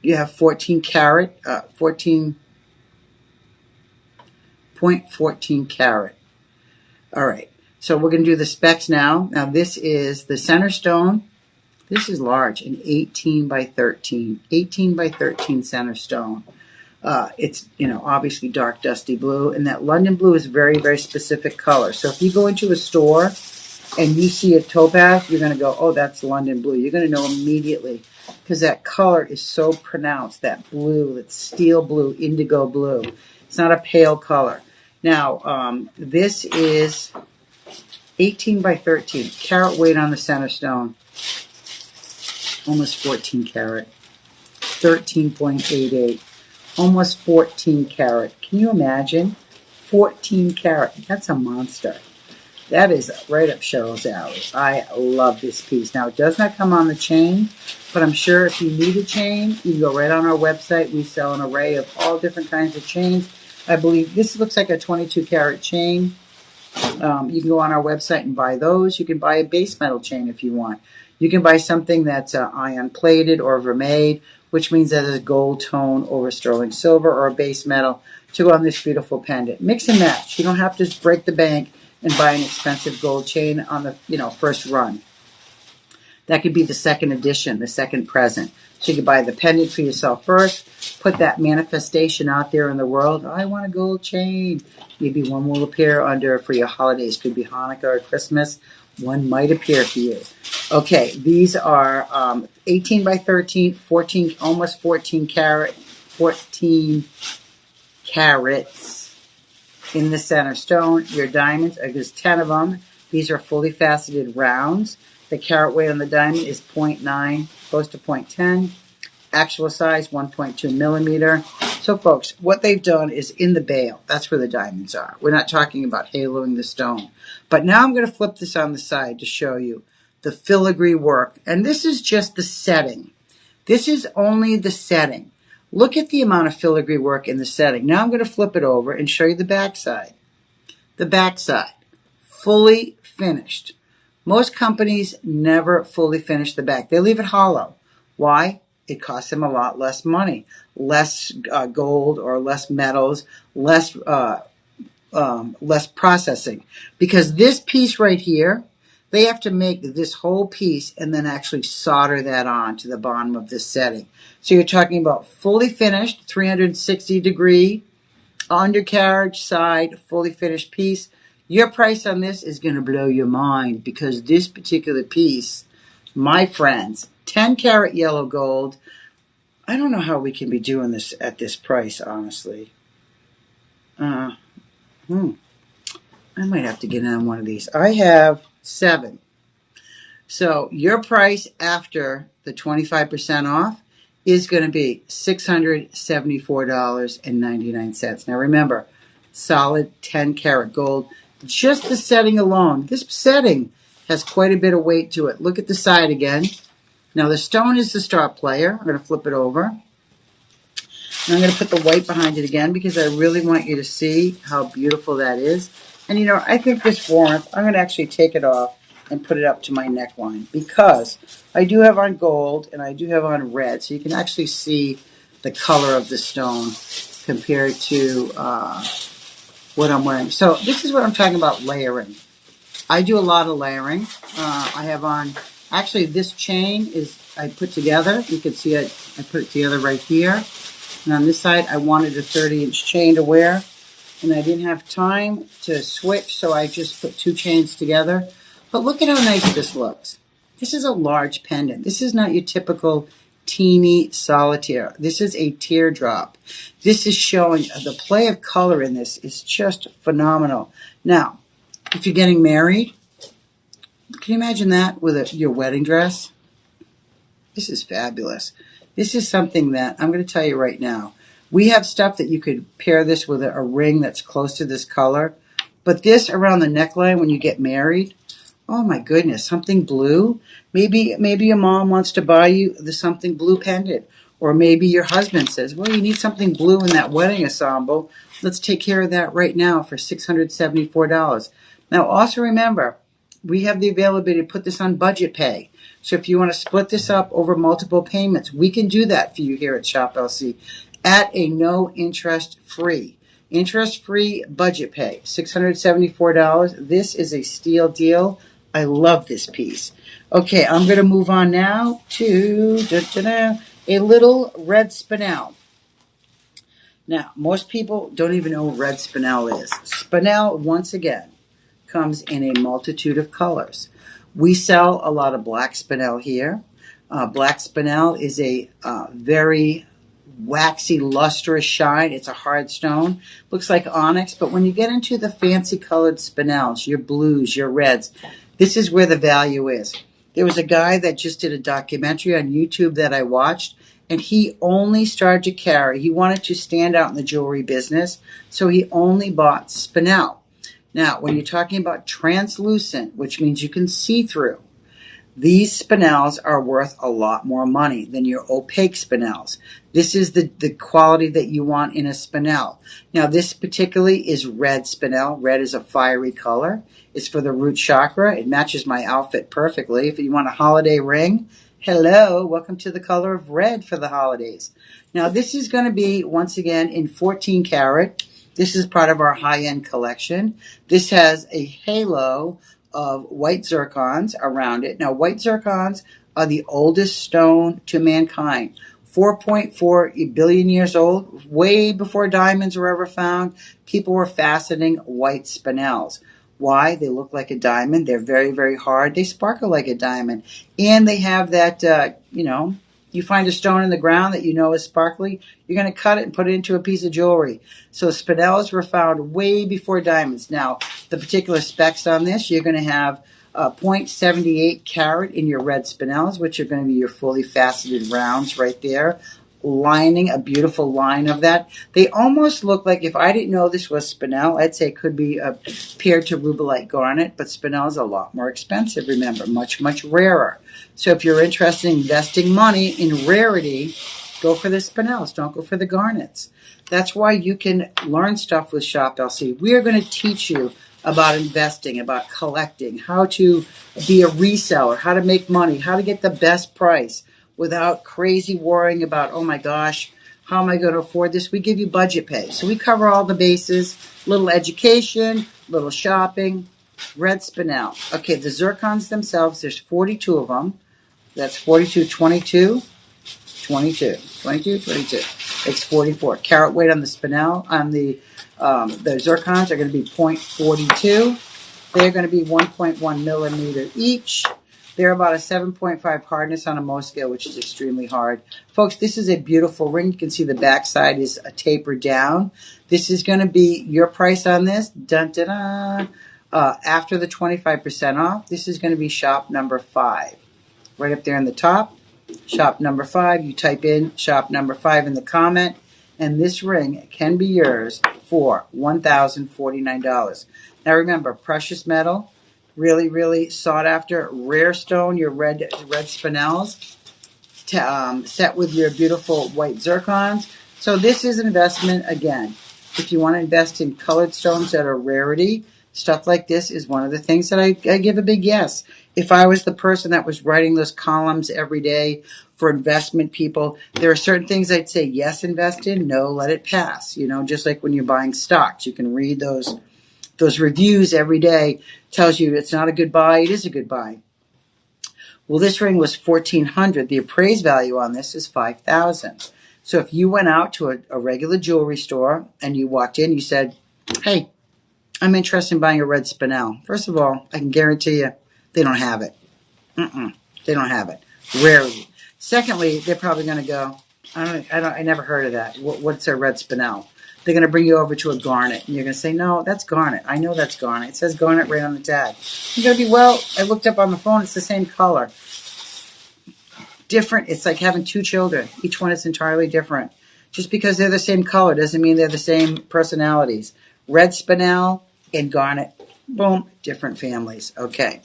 You have 14 karat, 14.14 karat. All right, so we're going to do the specs now. Now, this is the center stone. This is large, an 18 by 13 center stone. It's, obviously dark dusty blue, and that London blue is very, very specific color. So if you go into a store and you see a topaz, you're going to go, oh, that's London blue. You're going to know immediately because that color is so pronounced, that blue, that steel blue, indigo blue. It's not a pale color. Now, this is 18 by 13. Carat weight on the center stone. Almost 14 karat. 13.88. Almost 14 karat. Can you imagine? 14 karat. That's a monster. That is right up Cheryl's alley. I love this piece. Now, it does not come on the chain, but I'm sure if you need a chain, you can go right on our website. We sell an array of all different kinds of chains. I believe this looks like a 22 karat chain. You can go on our website and buy those. You can buy a base metal chain if you want. You can buy something that's ion plated or vermeil, which means that it's a gold tone over sterling silver or a base metal to go on this beautiful pendant. Mix and match. You don't have to just break the bank and buy an expensive gold chain on the first run. That could be the second edition, the second present. So you could buy the pendant for yourself first, put that manifestation out there in the world. I want a gold chain. Maybe one will appear under for your holidays. Could be Hanukkah or Christmas. One might appear for you. Okay, these are 18 by 13, 14, almost 14 carats in the center stone. Your diamonds, there's 10 of them. These are fully faceted rounds. The carat weight on the diamond is 0.9, close to 0.10. Actual size, 1.2 millimeter. So, folks, what they've done is in the bail. That's where the diamonds are. We're not talking about haloing the stone. But now I'm going to flip this on the side to show you the filigree work. And this is just the setting. This is only the setting. Look at the amount of filigree work in the setting. Now I'm going to flip it over and show you the back side. The back side, fully finished. Most companies never fully finish the back. They leave it hollow. Why? It costs them a lot less money, less gold or less metals, less processing. Because this piece right here, they have to make this whole piece and then actually solder that on to the bottom of this setting. So you're talking about fully finished, 360 degree, undercarriage side, fully finished piece. Your price on this is going to blow your mind because this particular piece, my friends, 10 karat yellow gold. I don't know how we can be doing this at this price, honestly. I might have to get in on one of these. I have 7. So your price after the 25% off is going to be $674.99. Now remember, solid 10 karat gold. Just the setting alone. This setting has quite a bit of weight to it. Look at the side again. Now the stone is the star player. I'm going to flip it over. And I'm going to put the white behind it again because I really want you to see how beautiful that is. And you know, I think this warmth, I'm going to actually take it off and put it up to my neckline because I do have on gold and I do have on red. So you can actually see the color of the stone compared to what I'm wearing. So this is what I'm talking about layering. I do a lot of layering. I have on, actually this chain is, I put together. You can see I put it together right here. And on this side, I wanted a 30-inch chain to wear. And I didn't have time to switch, so I just put 2 chains together. But look at how nice this looks. This is a large pendant. This is not your typical teeny solitaire. This is a teardrop. This is showing the play of color in this is just phenomenal. Now, if you're getting married, can you imagine that with your wedding dress? This is fabulous. This is something that I'm going to tell you right now. We have stuff that you could pair this with a ring that's close to this color. But this around the neckline when you get married, oh my goodness, something blue. Maybe your mom wants to buy you the something blue pendant. Or maybe your husband says, well, you need something blue in that wedding ensemble. Let's take care of that right now for $674. Now also remember, we have the availability to put this on budget pay. So if you want to split this up over multiple payments, we can do that for you here at Shop LC at a no interest-free budget pay, $674. This is a steal deal. I love this piece. Okay, I'm going to move on now to a little red spinel. Now, most people don't even know what red spinel is. Spinel, once again, comes in a multitude of colors. We sell a lot of black spinel here. Black spinel is a very waxy, lustrous shine. It's a hard stone. Looks like onyx, but when you get into the fancy colored spinels, your blues, your reds, this is where the value is. There was a guy that just did a documentary on YouTube that I watched, and he only started to carry. He wanted to stand out in the jewelry business, so he only bought spinel. Now, when you're talking about translucent, which means you can see through, these spinels are worth a lot more money than your opaque spinels. This is the quality that you want in a spinel. Now, this particularly is red spinel. Red is a fiery color. It's for the root chakra. It matches my outfit perfectly. If you want a holiday ring, hello, welcome to the color of red for the holidays. Now, this is going to be, once again, in 14 karat. This is part of our high-end collection. This has a halo of white zircons around it. Now, white zircons are the oldest stone to mankind. 4.4 billion years old, way before diamonds were ever found. People were faceting white spinels. Why? They look like a diamond. They're very, very hard. They sparkle like a diamond. And they have that, you find a stone in the ground that you know is sparkly, you're going to cut it and put it into a piece of jewelry. So spinels were found way before diamonds. Now, the particular specs on this, you're going to have 0.78 carat in your red spinels, which are going to be your fully faceted rounds right there, lining a beautiful line of that. They almost look like, if I didn't know this was spinel, I'd say it could be paired to rubellite garnet, but spinel is a lot more expensive, remember, much, much rarer. So if you're interested in investing money in rarity, go for the spinels, don't go for the garnets. That's why you can learn stuff with Shop LC. We are going to teach you about investing, about collecting, how to be a reseller, how to make money, how to get the best price without crazy worrying about, oh my gosh, how am I going to afford this? We give you budget pay. So we cover all the bases, little education, little shopping, red spinel. Okay, the zircons themselves, there's 42 of them. That's 42, 22, 22, 22, 22. It's 44. Carat weight on the spinel, on the zircons are going to be 0.42. They're going to be 1.1 millimeter each. They're about a 7.5 hardness on a Mohs scale, which is extremely hard. Folks, this is a beautiful ring. You can see the back side is a taper down. This is going to be your price on this. Dun, dun, dun. After the 25% off, this is going to be shop number 5. Right up there in the top, shop number 5. You type in shop number 5 in the comment, and this ring can be yours for $1,049. Now remember, precious metal, really, really sought after, rare stone, your red spinels, set with your beautiful white zircons. So this is an investment, again, if you want to invest in colored stones that are rarity, stuff like this is one of the things that I give a big yes. If I was the person that was writing those columns every day for investment people, there are certain things I'd say, yes, invest in, no, let it pass. You know, just like when you're buying stocks, you can read those reviews every day, tells you it's not a good buy, it is a good buy. Well, this ring was $1,400. The appraised value on this is $5,000. So if you went out to a regular jewelry store and you walked in, you said, hey, I'm interested in buying a red spinel. First of all, I can guarantee you they don't have it. They don't have it. Rarely. Secondly, they're probably going to go, I never heard of that. What's a red spinel? They're going to bring you over to a garnet. And you're going to say, no, that's garnet. I know that's garnet. It says garnet right on the tag. You're going to be, well, I looked up on the phone. It's the same color. Different. It's like having 2 children. Each one is entirely different. Just because they're the same color doesn't mean they're the same personalities. Red spinel and garnet, boom, different families. Okay.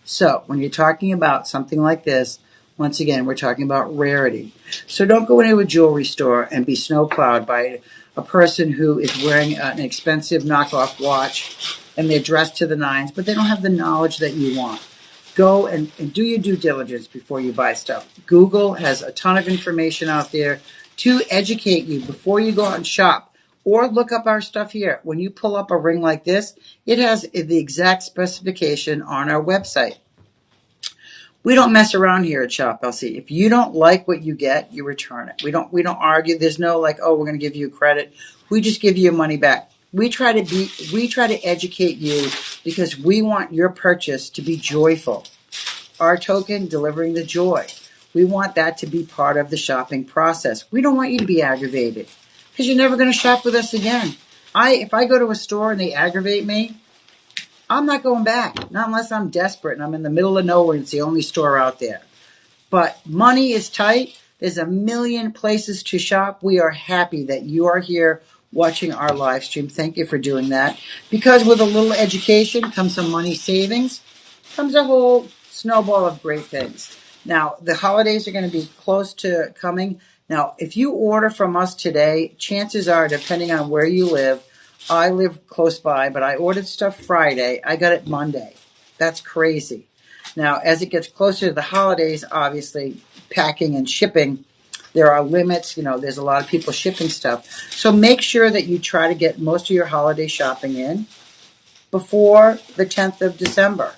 So when you're talking about something like this, once again, we're talking about rarity. So don't go into a jewelry store and be snowplowed by a person who is wearing an expensive knockoff watch and they're dressed to the nines, but they don't have the knowledge that you want. Go and do your due diligence before you buy stuff. Google has a ton of information out there to educate you before you go out and shop. Or look up our stuff here. When you pull up a ring like this, it has the exact specification on our website. We don't mess around here at Shop LC. If you don't like what you get, you return it. We don't argue. There's no like, oh, we're going to give you credit. We just give you your money back. We try to educate you because we want your purchase to be joyful. Our token, delivering the joy. We want that to be part of the shopping process. We don't want you to be aggravated because you're never going to shop with us again. If I go to a store and they aggravate me, I'm not going back. Not unless I'm desperate and I'm in the middle of nowhere and it's the only store out there. But money is tight. There's a million places to shop. We are happy that you are here watching our live stream. Thank you for doing that. Because with a little education comes some money savings, comes a whole snowball of great things. Now, the holidays are going to be close to coming. Now, if you order from us today, chances are, depending on where you live, I live close by, but I ordered stuff Friday. I got it Monday. That's crazy. Now, as it gets closer to the holidays, obviously, packing and shipping, there are limits. You know, there's a lot of people shipping stuff. So make sure that you try to get most of your holiday shopping in before the 10th of December.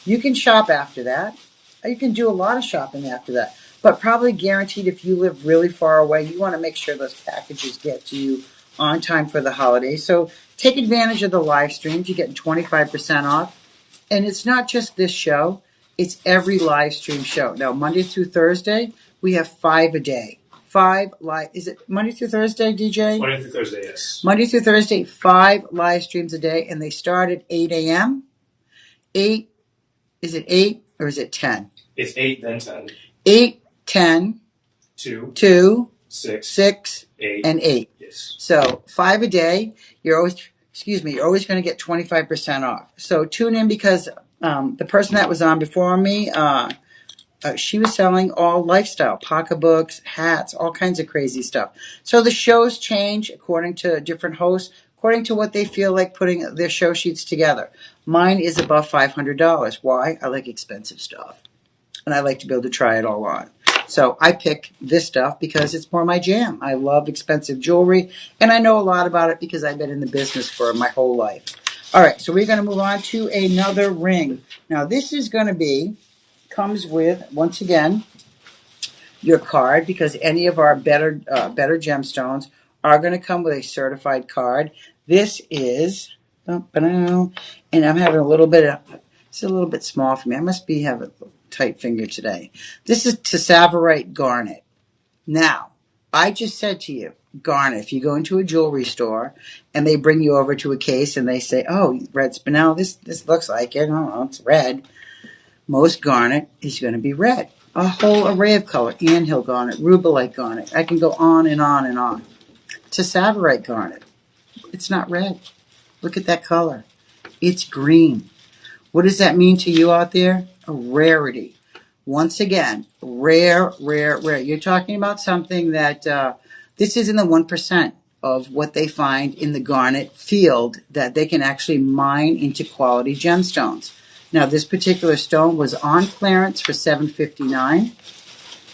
You can shop after that. You can do a lot of shopping after that. But probably guaranteed if you live really far away, you want to make sure those packages get to you on time for the holidays. So take advantage of the live streams. You're getting 25% off. And it's not just this show, it's every live stream show. Now, Monday through Thursday, we have 5 a day. 5 live. Is it Monday through Thursday, DJ? Monday through Thursday, yes. Monday through Thursday, 5 live streams a day, and they start at 8 a.m. 8, is it 8 or is it 10? It's 8, then 10. 8, 10, 2, 6, 8, and 8. Yes. So 5 a day. You're always going to get 25% off. So tune in because the person that was on before me, she was selling all lifestyle, pocketbooks, hats, all kinds of crazy stuff. So the shows change according to different hosts, according to what they feel like putting their show sheets together. Mine is above $500. Why? I like expensive stuff. And I like to be able to try it all on. So I pick this stuff because it's more my jam. I love expensive jewelry, and I know a lot about it because I've been in the business for my whole life. All right, so we're going to move on to another ring. Now, this is going to comes with, once again, your card, because any of our better gemstones are going to come with a certified card. This is, and I'm having a little bit of, it's a little bit small for me. I must have a tight finger today. This is Tessavarite garnet. Now, I just said to you, garnet, if you go into a jewelry store and they bring you over to a case and they say, oh, red spinel, this looks like it. I don't know, it's red. Most garnet is going to be red. A whole array of color. Anthill garnet, rubellite garnet. I can go on and on and on. Tessavarite garnet. It's not red. Look at that color. It's green. What does that mean to you out there? A rarity. Once again, rare, rare, rare. You're talking about something that this is in the 1% of what they find in the garnet field that they can actually mine into quality gemstones. Now, this particular stone was on clearance for $759.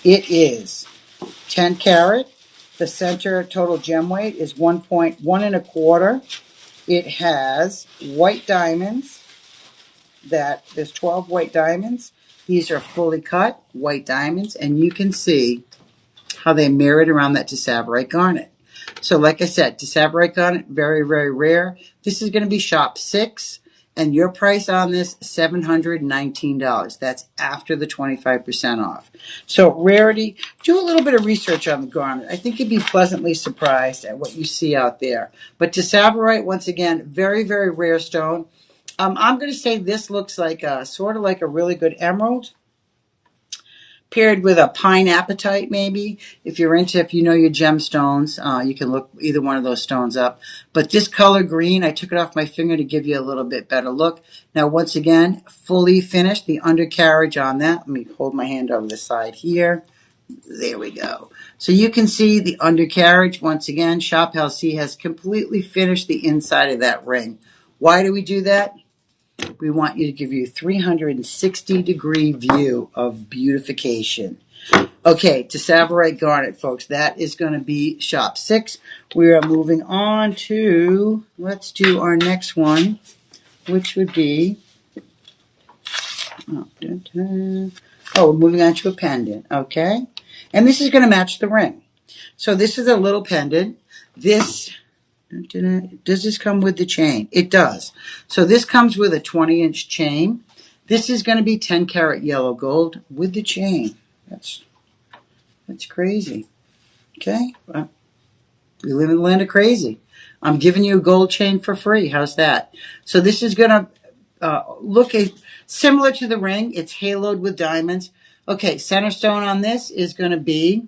It is 10 carat. The center total gem weight is 1.1 1/4. It has white diamonds. There's 12 white diamonds. These are fully cut white diamonds, and you can see how they mirrored around that Tessavarite garnet. So, like I said, Tessavarite garnet, very, very rare. This is going to be shop 6. And your price on this, $719. That's after the 25% off. So rarity, do a little bit of research on the garnet. I think you'd be pleasantly surprised at what you see out there. But Tessavarite, once again, very, very rare stone. I'm going to say this looks like sort of like a really good emerald, paired with a pine apatite maybe. If you know your gemstones, you can look either one of those stones up. But this color green, I took it off my finger to give you a little bit better look. Now, once again, fully finished, the undercarriage on that. Let me hold my hand over the side here. There we go. So you can see the undercarriage. Once again, Shop LC has completely finished the inside of that ring. Why do we do that? We want you to give you a 360-degree view of beautification. Okay, Tessavarite garnet, folks. That is going to be shop 6. We are moving on to, let's do our next one, which would be, we're moving on to a pendant, okay? And this is going to match the ring. So this is a little pendant. Does this come with the chain? It does. So this comes with a 20-inch chain. This is going to be 10 karat yellow gold with the chain. That's crazy. Okay? Well, we live in the land of crazy. I'm giving you a gold chain for free. How's that? So this is going to look similar to the ring. It's haloed with diamonds. Okay, center stone on this is going to be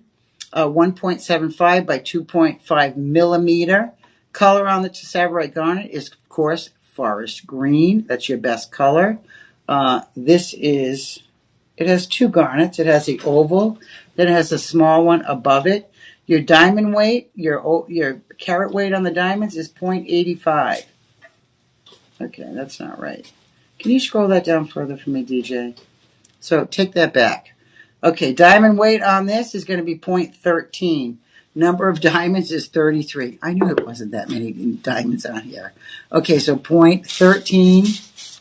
1.75 by 2.5 millimeter. Color on the Tessavarite garnet is, of course, forest green. That's your best color. It has 2 garnets. It has the oval, then it has a small one above it. Your diamond weight, your carat weight on the diamonds is 0.85. Okay, that's not right. Can you scroll that down further for me, DJ? So take that back. Okay, diamond weight on this is going to be 0.13. Number of diamonds is 33. I knew it wasn't that many diamonds on here. Okay, so 0.13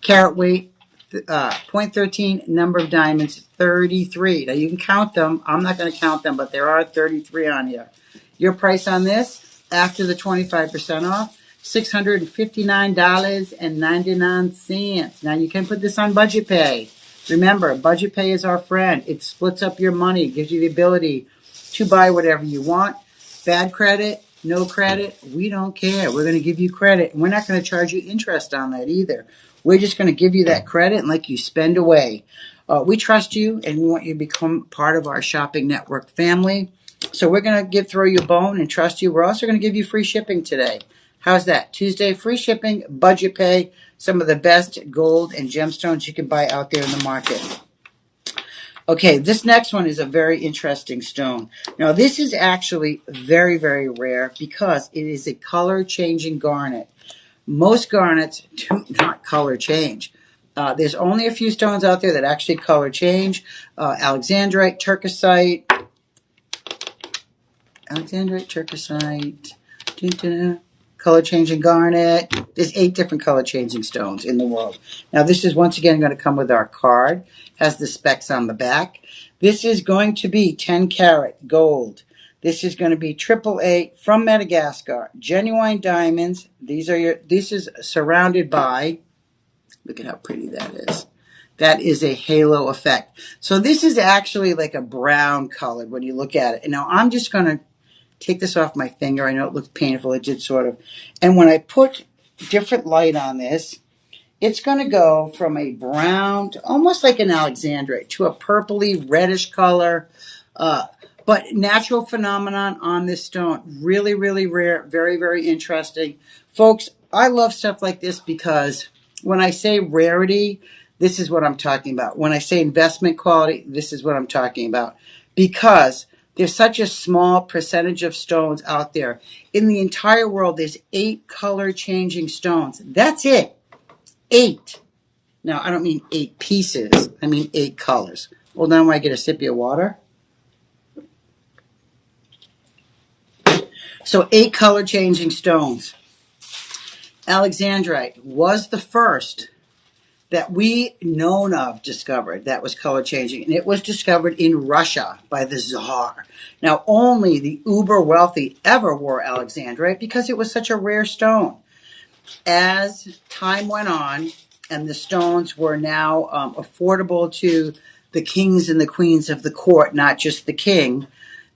carat weight, 0.13 number of diamonds, 33. Now you can count them. I'm not going to count them, but there are 33 on here. Your price on this, after the 25% off, $659.99. Now you can put this on budget pay. Remember, budget pay is our friend. It splits up your money, gives you the ability to buy whatever you want. Bad credit, no credit, we don't care. We're going to give you credit, and we're not going to charge you interest on that either. We're just going to give you that credit and let you spend away. We trust you, and we want you to become part of our shopping network family. So we're going to throw you a bone and trust you. We're also going to give you free shipping today. How's that? Tuesday, free shipping, budget pay, some of the best gold and gemstones you can buy out there in the market. Okay, this next one is a very interesting stone. Now, this is actually very, very rare because it is a color-changing garnet. Most garnets do not color change. There's only a few stones out there that actually color change. Alexandrite, turquoisite, color changing garnet. There's 8 different color changing stones in the world. Now this is once again going to come with our card. Has the specs on the back. This is going to be 10 karat gold. This is going to be AAA from Madagascar. Genuine diamonds. This is surrounded by, look at how pretty that is. That is a halo effect. So this is actually like a brown color when you look at it. And now I'm just going to take this off my finger. I know it looks painful. It did sort of. And when I put different light on this, it's going to go from a brown to almost like an alexandrite to a purpley reddish color. But natural phenomenon on this stone. Really, really rare. Very, very interesting. Folks, I love stuff like this because when I say rarity, this is what I'm talking about. When I say investment quality, this is what I'm talking about. Because there's such a small percentage of stones out there. In the entire world, there's 8 color changing stones. That's it. 8. Now, I don't mean 8 pieces. I mean 8 colors. Hold on while I get a sip of your water. So 8 color changing stones. Alexandrite was the first that we known of discovered that was color changing. And it was discovered in Russia by the Tsar. Now, only the uber wealthy ever wore alexandrite because it was such a rare stone. As time went on and the stones were now affordable to the kings and the queens of the court, not just the king,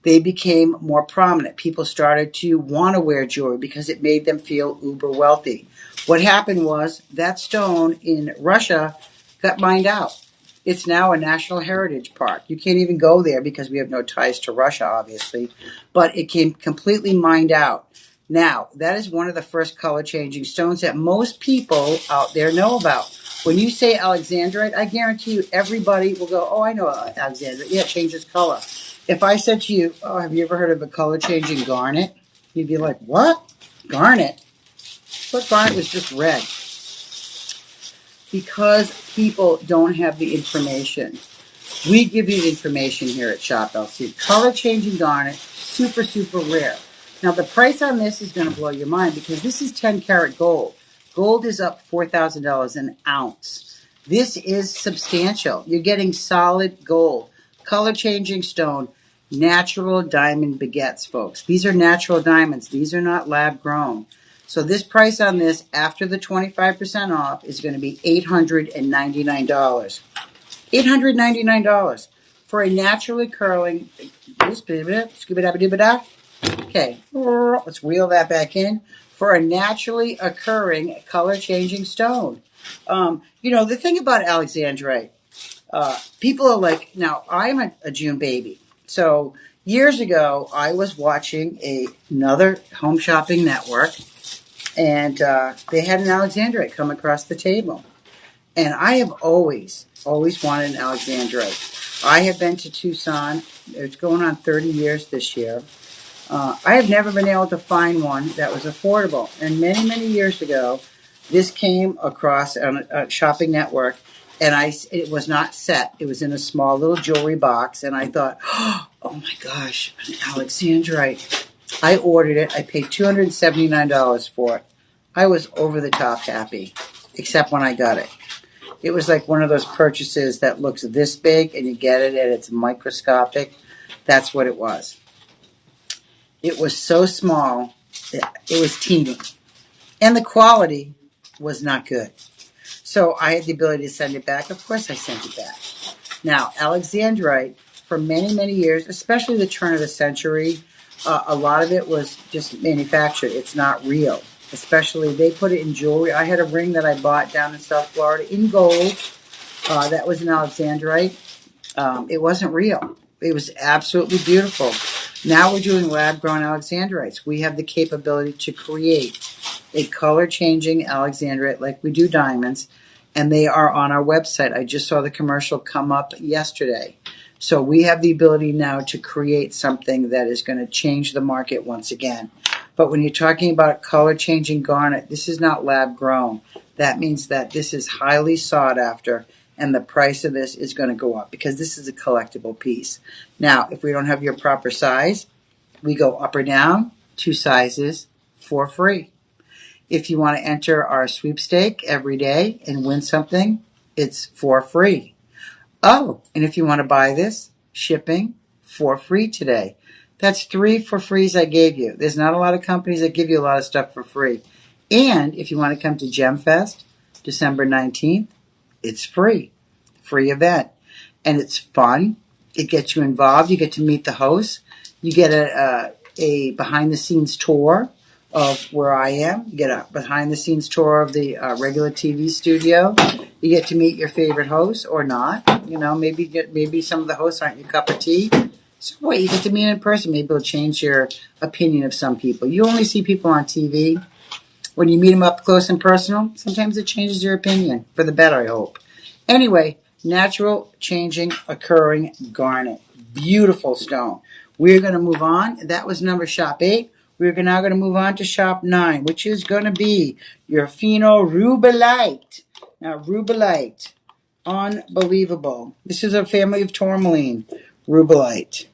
they became more prominent. People started to want to wear jewelry because it made them feel uber wealthy. What happened was that stone in Russia got mined out. It's now a national heritage park. You can't even go there because we have no ties to Russia, obviously. But it came completely mined out. Now, that is one of the first color-changing stones that most people out there know about. When you say alexandrite, I guarantee you everybody will go, oh, I know alexandrite. Yeah, it changes color. If I said to you, oh, have you ever heard of a color-changing garnet? You'd be like, what? Garnet? But garnet was just red. Because people don't have the information. We give you the information here at Shop LC. Color-changing garnet, super, super rare. Now, the price on this is going to blow your mind because this is 10 karat gold. Gold is up $4,000 an ounce. This is substantial. You're getting solid gold. Color-changing stone, natural diamond baguettes, folks. These are natural diamonds. These are not lab-grown. So this price on this, after the 25% off, is going to be $899. $899 for a naturally curling. Okay, let's wheel that back in. For a naturally occurring color-changing stone. The thing about alexandrite, people are like, now I'm a June baby. So years ago, I was watching another home shopping network, and they had an alexandrite come across the table. And I have always wanted an alexandrite. I have been to Tucson. It's going on 30 years this year. I have never been able to find one that was affordable. And many, many years ago, this came across on a shopping network, and it was not set. It was in a small little jewelry box, and I thought, oh my gosh, an alexandrite. I ordered it. I paid $279 for it. I was over the top happy, except when I got it. It was like one of those purchases that looks this big and you get it and it's microscopic. That's what it was. It was so small, it was teeny. And the quality was not good. So I had the ability to send it back. Of course I sent it back. Now, Alexandrite, for many, many years, especially the turn of the century, a lot of it was just manufactured. It's not real. Especially, they put it in jewelry. I had a ring that I bought down in South Florida in gold. That was an Alexandrite. It wasn't real. It was absolutely beautiful. Now we're doing lab-grown Alexandrites. We have the capability to create a color-changing Alexandrite like we do diamonds, and they are on our website. I just saw the commercial come up yesterday. So we have the ability now to create something that is going to change the market once again. But when you're talking about color-changing garnet, this is not lab-grown. That means that this is highly sought after, and the price of this is going to go up because this is a collectible piece. Now, if we don't have your proper size, we go up or down 2 sizes for free. If you want to enter our sweepstake every day and win something, it's for free. Oh, and if you want to buy this, shipping for free today. That's 3 for frees I gave you. There's not a lot of companies that give you a lot of stuff for free. And if you want to come to GemFest, December 19th, it's free. Free event. And it's fun. It gets you involved. You get to meet the hosts. You get a behind-the-scenes tour of where I am. You get a behind-the-scenes tour of the regular TV studio. You get to meet your favorite hosts or not. You know, maybe some of the hosts aren't your cup of tea. So wait, you get to meet in person. Maybe it'll change your opinion of some people. You only see people on TV. When you meet them up close and personal, sometimes it changes your opinion. For the better, I hope. Anyway, natural, changing, occurring garnet. Beautiful stone. We're going to move on. That was number shop 8. We're now going to move on to shop 9, which is going to be your Rubellite. Now, Rubellite. Unbelievable. This is a family of tourmaline. Rubellite.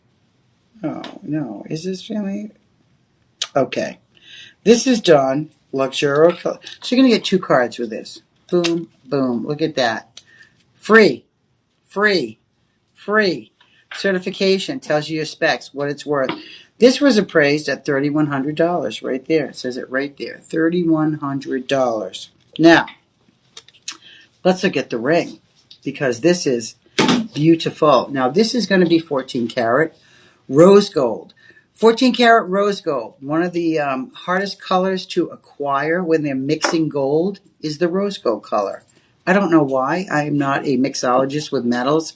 Oh, no. Is this family? Okay. This is done. Luxury. So you're going to get 2 cards with this. Boom, boom. Look at that. Free. Free. Free. Certification tells you your specs, what it's worth. This was appraised at $3,100 right there. It says it right there. $3,100. Now, let's look at the ring because this is beautiful. Now, this is going to be 14 karat rose gold. 14 karat rose gold. One of the hardest colors to acquire when they're mixing gold is the rose gold color. I don't know why. I am not a mixologist with metals,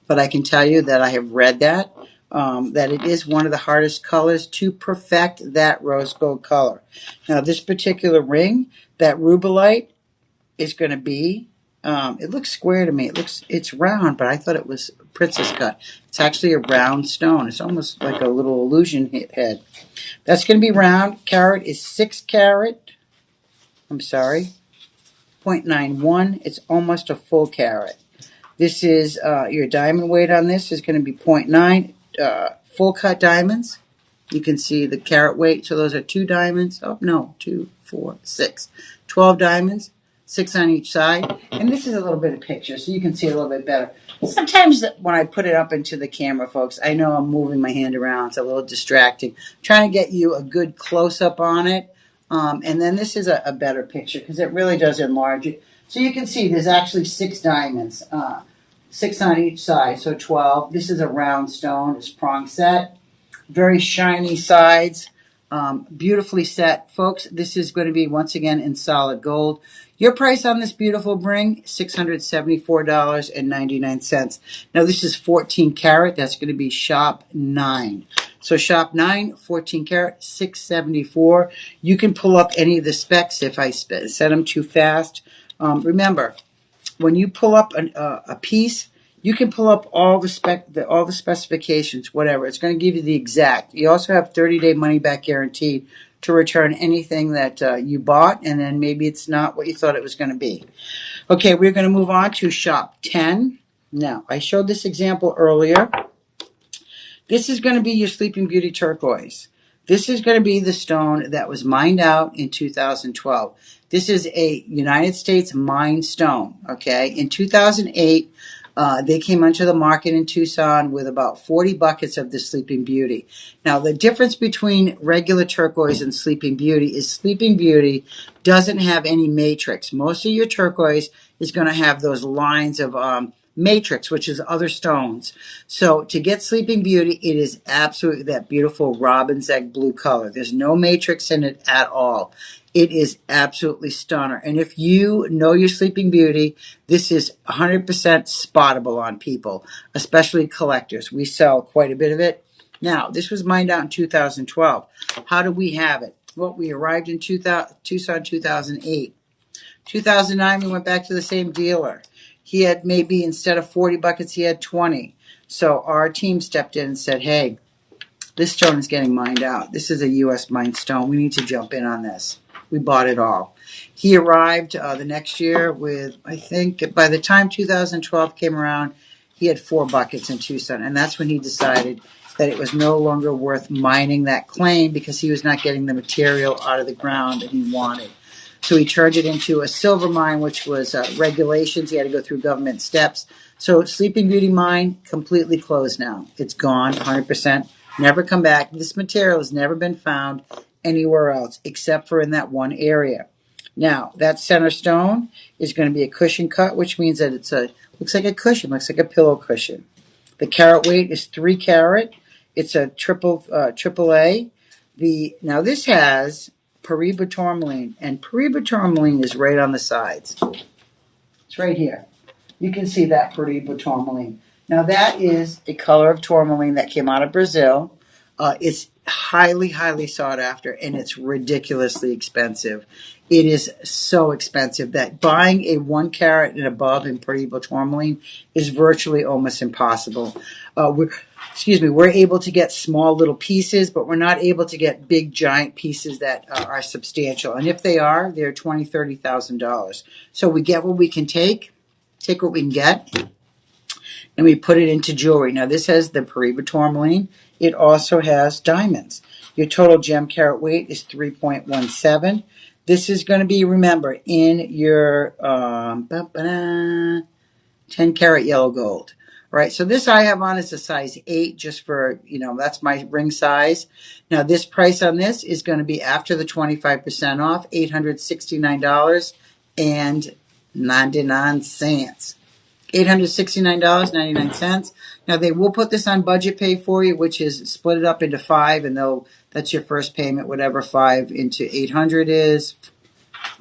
but I can tell you that I have read that it is one of the hardest colors to perfect that rose gold color. Now, this particular ring, that Rubellite, is going to be, it looks square to me. It's round, but I thought it was princess cut. It's actually a round stone. It's almost like a little illusion head. That's going to be round. Carat is 6 carat. I'm sorry. 0.91. It's almost a full carat. This is, your diamond weight on this is going to be 0.9. Full cut diamonds. You can see the carat weight. So those are 2 diamonds. Oh, no. 2, 4, 6. 12 diamonds. 6 on each side. And this is a little bit of picture, so you can see it a little bit better. Sometimes when I put it up into the camera, folks, I know I'm moving my hand around. It's a little distracting. I'm trying to get you a good close-up on it. And then this is a better picture because it really does enlarge it. So you can see there's actually 6 diamonds. 6 on each side, so 12. This is a round stone. It's prong set. Very shiny sides. Beautifully set. Folks, this is going to be, once again, in solid gold. Your price on this beautiful ring, $674.99. Now, this is 14 karat. That's going to be shop 9. So shop 9, 14 karat, $674. You can pull up any of the specs if I set them too fast. Remember, when you pull up a piece, you can pull up all the specifications, whatever. It's going to give you the exact. You also have 30-day money-back guaranteed to return anything that you bought, and then maybe it's not what you thought it was going to be. Okay, we're going to move on to shop 10. Now, I showed this example earlier. This is going to be your Sleeping Beauty turquoise. This is going to be the stone that was mined out in 2012. This is a United States mined stone, okay? In 2008, they came onto the market in Tucson with about 40 buckets of the Sleeping Beauty. Now, the difference between regular turquoise and Sleeping Beauty is Sleeping Beauty doesn't have any matrix. Most of your turquoise is going to have those lines of matrix, which is other stones. So to get Sleeping Beauty, it is absolutely that beautiful robin's egg blue color. There's no matrix in it at all. It is absolutely stunner. And if you know your Sleeping Beauty, this is 100% spottable on people, especially collectors. We sell quite a bit of it. Now, this was mined out in 2012. How do we have it? Well, we arrived in Tucson 2008. 2009, we went back to the same dealer. He had maybe, instead of 40 buckets, he had 20. So our team stepped in and said, hey, this stone is getting mined out. This is a U.S. mined stone. We need to jump in on this. We bought it all. He arrived the next year with, I think, by the time 2012 came around, he had 4 buckets in Tucson. And that's when he decided that it was no longer worth mining that claim because he was not getting the material out of the ground that he wanted. So he turned it into a silver mine, which was regulations. He had to go through government steps. So Sleeping Beauty mine, completely closed now. It's gone, 100%. Never come back. This material has never been found anywhere else except for in that one area. Now, that center stone is going to be a cushion cut, which means that looks like a cushion, looks like a pillow cushion. The carat weight is 3 carat. It's a triple A. Now this has Paraiba tourmaline, and Paraiba tourmaline is right on the sides. It's right here. You can see that Paraiba tourmaline. Now that is a color of tourmaline that came out of Brazil. It's highly, highly sought after, and it's ridiculously expensive. It is so expensive that buying a 1 carat and above in Paraiba tourmaline is virtually almost impossible. We're able to get small little pieces, but we're not able to get big giant pieces that are substantial. And if they are, they're $20,000, $30,000. So we get what we can take what we can get, and we put it into jewelry. Now this has the Paraiba tourmaline. It also has diamonds. Your total gem carat weight is 3.17. This is going to be, remember, in your 10 karat yellow gold. All right, so this I have on is a size 8, just for, that's my ring size. Now this price on this is going to be, after the 25% off, $869.99. $869.99. Now they will put this on budget pay for you, which is split it up into 5, and that's your first payment, whatever 5 into 800 is.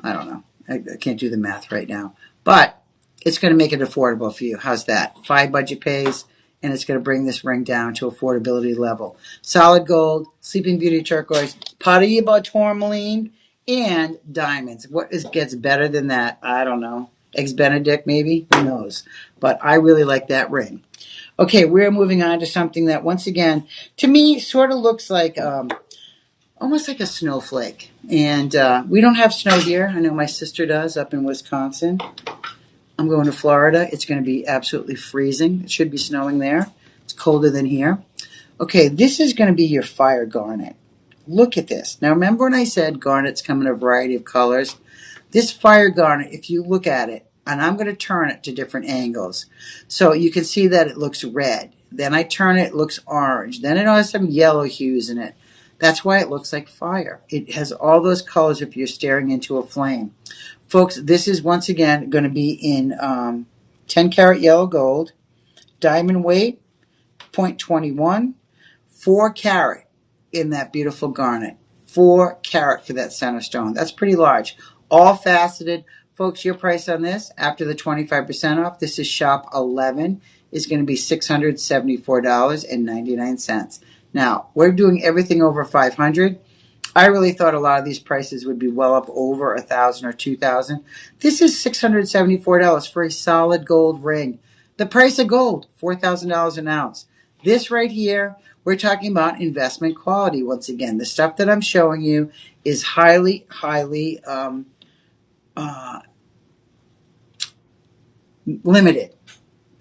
I don't know. I can't do the math right now, but it's going to make it affordable for you. How's that? 5 budget pays, and it's going to bring this ring down to affordability level. Solid gold, Sleeping Beauty turquoise, Paraiba tourmaline, and diamonds. What gets better than that? I don't know. Eggs Benedict, maybe? Who knows? But I really like that ring. Okay, we're moving on to something that, once again, to me, sort of looks like almost like a snowflake. And we don't have snow here. I know my sister does up in Wisconsin. I'm going to Florida. It's going to be absolutely freezing. It should be snowing there. It's colder than here. Okay, this is going to be your fire garnet. Look at this. Now, remember when I said garnets come in a variety of colors? This fire garnet, if you look at it, and I'm going to turn it to different angles, so you can see that it looks red. Then I turn it, it looks orange. Then it has some yellow hues in it. That's why it looks like fire. It has all those colors if you're staring into a flame. Folks, this is, once again, going to be in 10 karat yellow gold, diamond weight, 0.21, 4 carat in that beautiful garnet. 4 carat for that center stone. That's pretty large. All faceted. Folks, your price on this, after the 25% off, this is shop 11, is going to be $674.99. Now, we're doing everything over $500. I really thought a lot of these prices would be well up over $1,000 or $2,000. This is $674 for a solid gold ring. The price of gold, $4,000 an ounce. This right here, we're talking about investment quality. Once again, the stuff that I'm showing you is highly, highly limited.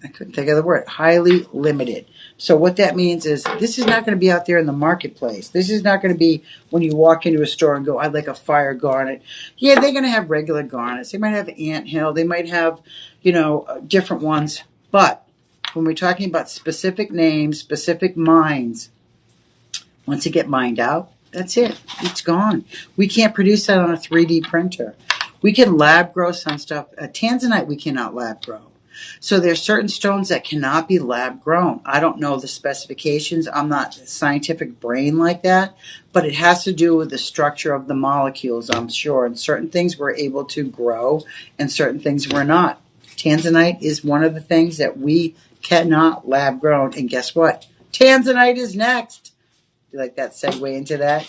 I couldn't think of the word, highly limited. So what that means is this is not going to be out there in the marketplace. This is not going to be when you walk into a store and go, I'd like a fire garnet. Yeah, they're going to have regular garnets. They might have anthill. They might have, different ones. But when we're talking about specific names, specific mines, once it get mined out, that's it. It's gone. We can't produce that on a 3D printer. We can lab grow some stuff. Tanzanite we cannot lab grow. So there's certain stones that cannot be lab grown. I don't know the specifications. I'm not a scientific brain like that, but it has to do with the structure of the molecules, I'm sure. And certain things we're able to grow and certain things we're not. Tanzanite is one of the things that we cannot lab grown. And guess what? Tanzanite is next. You like that segue into that?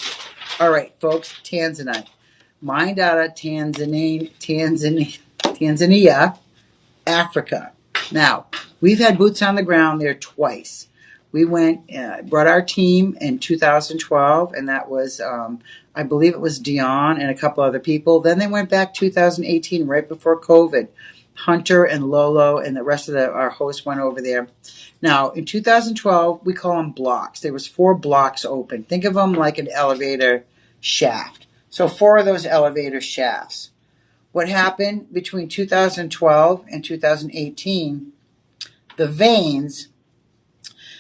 All right, folks, Tanzanite. Mined out of Tanzania, Africa. Now, we've had boots on the ground there twice. We went, brought our team in 2012, and that was, I believe it was Dion and a couple other people. Then they went back 2018, right before COVID. Hunter and Lolo and the rest of our hosts went over there. Now, in 2012, we call them blocks. There was 4 blocks open. Think of them like an elevator shaft. So 4 of those elevator shafts. What happened between 2012 and 2018, the veins,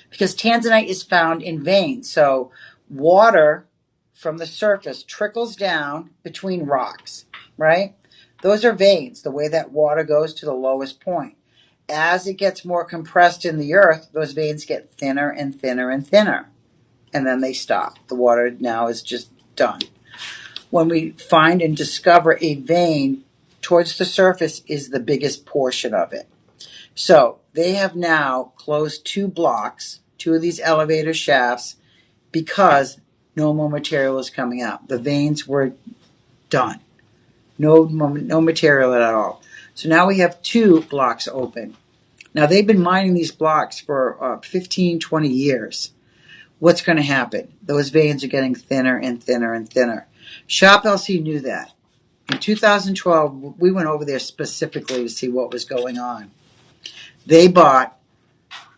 because Tanzanite is found in veins, so water from the surface trickles down between rocks, right? Those are veins, the way that water goes to the lowest point. As it gets more compressed in the earth, those veins get thinner and thinner and thinner, and then they stop. The water now is just done. When we find and discover a vein, towards the surface is the biggest portion of it. So they have now closed 2 blocks, 2 of these elevator shafts, because no more material is coming out. The veins were done. No material at all. So now we have 2 blocks open. Now they've been mining these blocks for 15, 20 years. What's going to happen? Those veins are getting thinner and thinner and thinner. Shop LC knew that. In 2012, we went over there specifically to see what was going on. They bought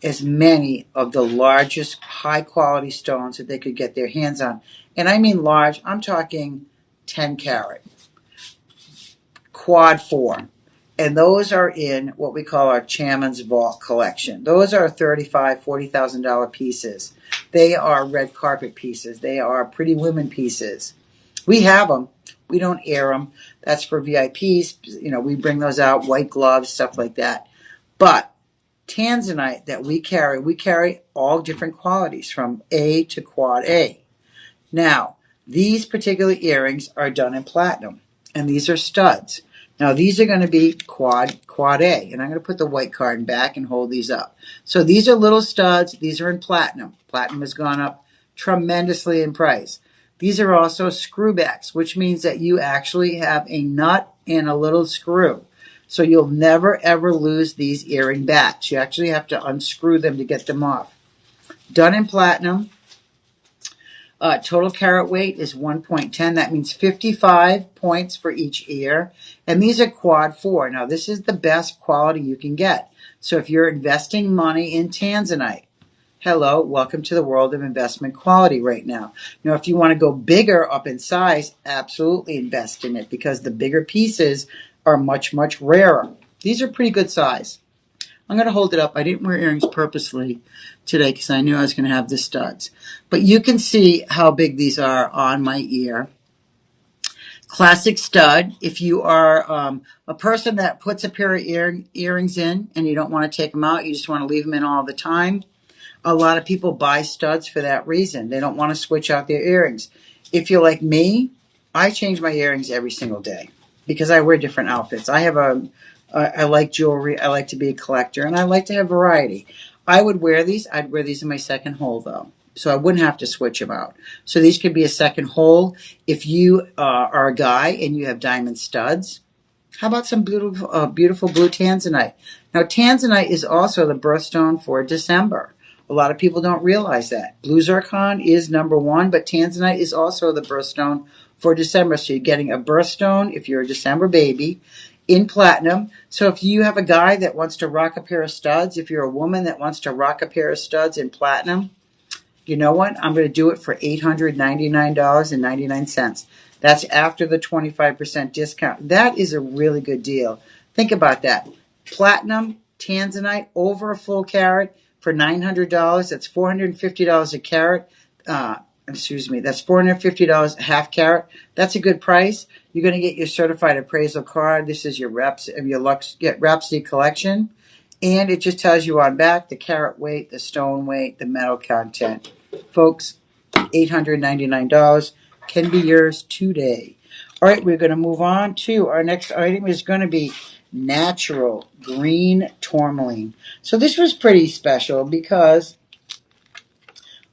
as many of the largest high-quality stones that they could get their hands on. And I mean large, I'm talking 10 carat, quad 4. And those are in what we call our Chairman's Vault collection. Those are $35,000, $40,000 pieces. They are red carpet pieces. They are pretty women pieces. We have them. We don't air them. That's for VIPs. We bring those out, white gloves, stuff like that. But Tanzanite that we carry all different qualities from A to quad A. Now, these particular earrings are done in platinum, and these are studs. Now, these are going to be quad A, and I'm going to put the white card back and hold these up. So these are little studs. These are in platinum. Platinum has gone up tremendously in price. These are also screwbacks, which means that you actually have a nut and a little screw. So you'll never, ever lose these earring backs. You actually have to unscrew them to get them off. Done in platinum. Total carat weight is 1.10. That means 55 points for each ear. And these are quad 4. Now, this is the best quality you can get. So if you're investing money in Tanzanite, hello, welcome to the world of investment quality right now. Now, if you want to go bigger up in size, absolutely invest in it because the bigger pieces are much, much rarer. These are pretty good size. I'm going to hold it up. I didn't wear earrings purposely today because I knew I was going to have the studs. But you can see how big these are on my ear. Classic stud. If you are a person that puts a pair of earrings in and you don't want to take them out, you just want to leave them in all the time, a lot of people buy studs for that reason. They don't want to switch out their earrings. If you're like me, I change my earrings every single day because I wear different outfits. I like jewelry. I like to be a collector, and I like to have variety. I would wear these. I'd wear these in my second hole, though, so I wouldn't have to switch them out. So these could be a second hole. If you are a guy and you have diamond studs, how about some beautiful blue Tanzanite? Now, Tanzanite is also the birthstone for December. A lot of people don't realize that. Blue zircon is number 1, but Tanzanite is also the birthstone for December. So you're getting a birthstone if you're a December baby, in platinum. So if you have a guy that wants to rock a pair of studs, if you're a woman that wants to rock a pair of studs in platinum, you know what? I'm going to do it for $899.99. That's after the 25% discount. That is a really good deal. Think about that. Platinum tanzanite over a full carat for $900. That's $450 a carat. That's $450 a half carat. That's a good price. You're going to get your certified appraisal card. This is your Rhapsody collection. And it just tells you on back the carat weight, the stone weight, the metal content. Folks, $899 can be yours today. All right, we're going to move on to our next item is going to be natural green tourmaline. So this was pretty special because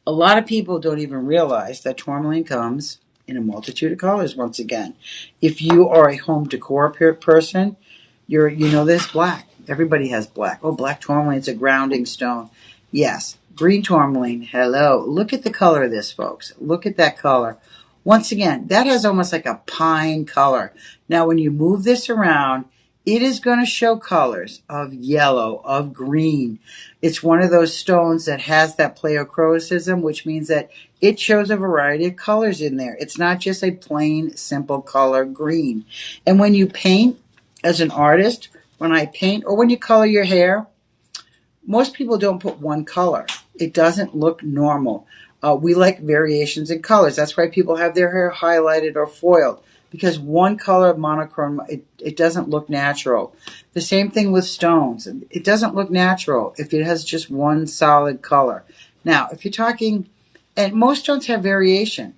a lot of people don't even realize that tourmaline comes in a multitude of colors once again. If you are a home decor person, you know this black. Everybody has black. Oh, black tourmaline, it's a grounding stone. Yes, green tourmaline, hello. Look at the color of this, folks. Look at that color. Once again, that has almost like a pine color. Now, when you move this around, it is going to show colors of yellow, of green. It's one of those stones that has that pleochroism, which means that it shows a variety of colors in there. It's not just a plain, simple color green. And when you paint as an artist, when I paint or when you color your hair, most people don't put one color. It doesn't look normal. We like variations in colors. That's why people have their hair highlighted or foiled, because one color monochrome, it doesn't look natural. The same thing with stones. It doesn't look natural if it has just one solid color. Now, if you're talking, and most stones have variation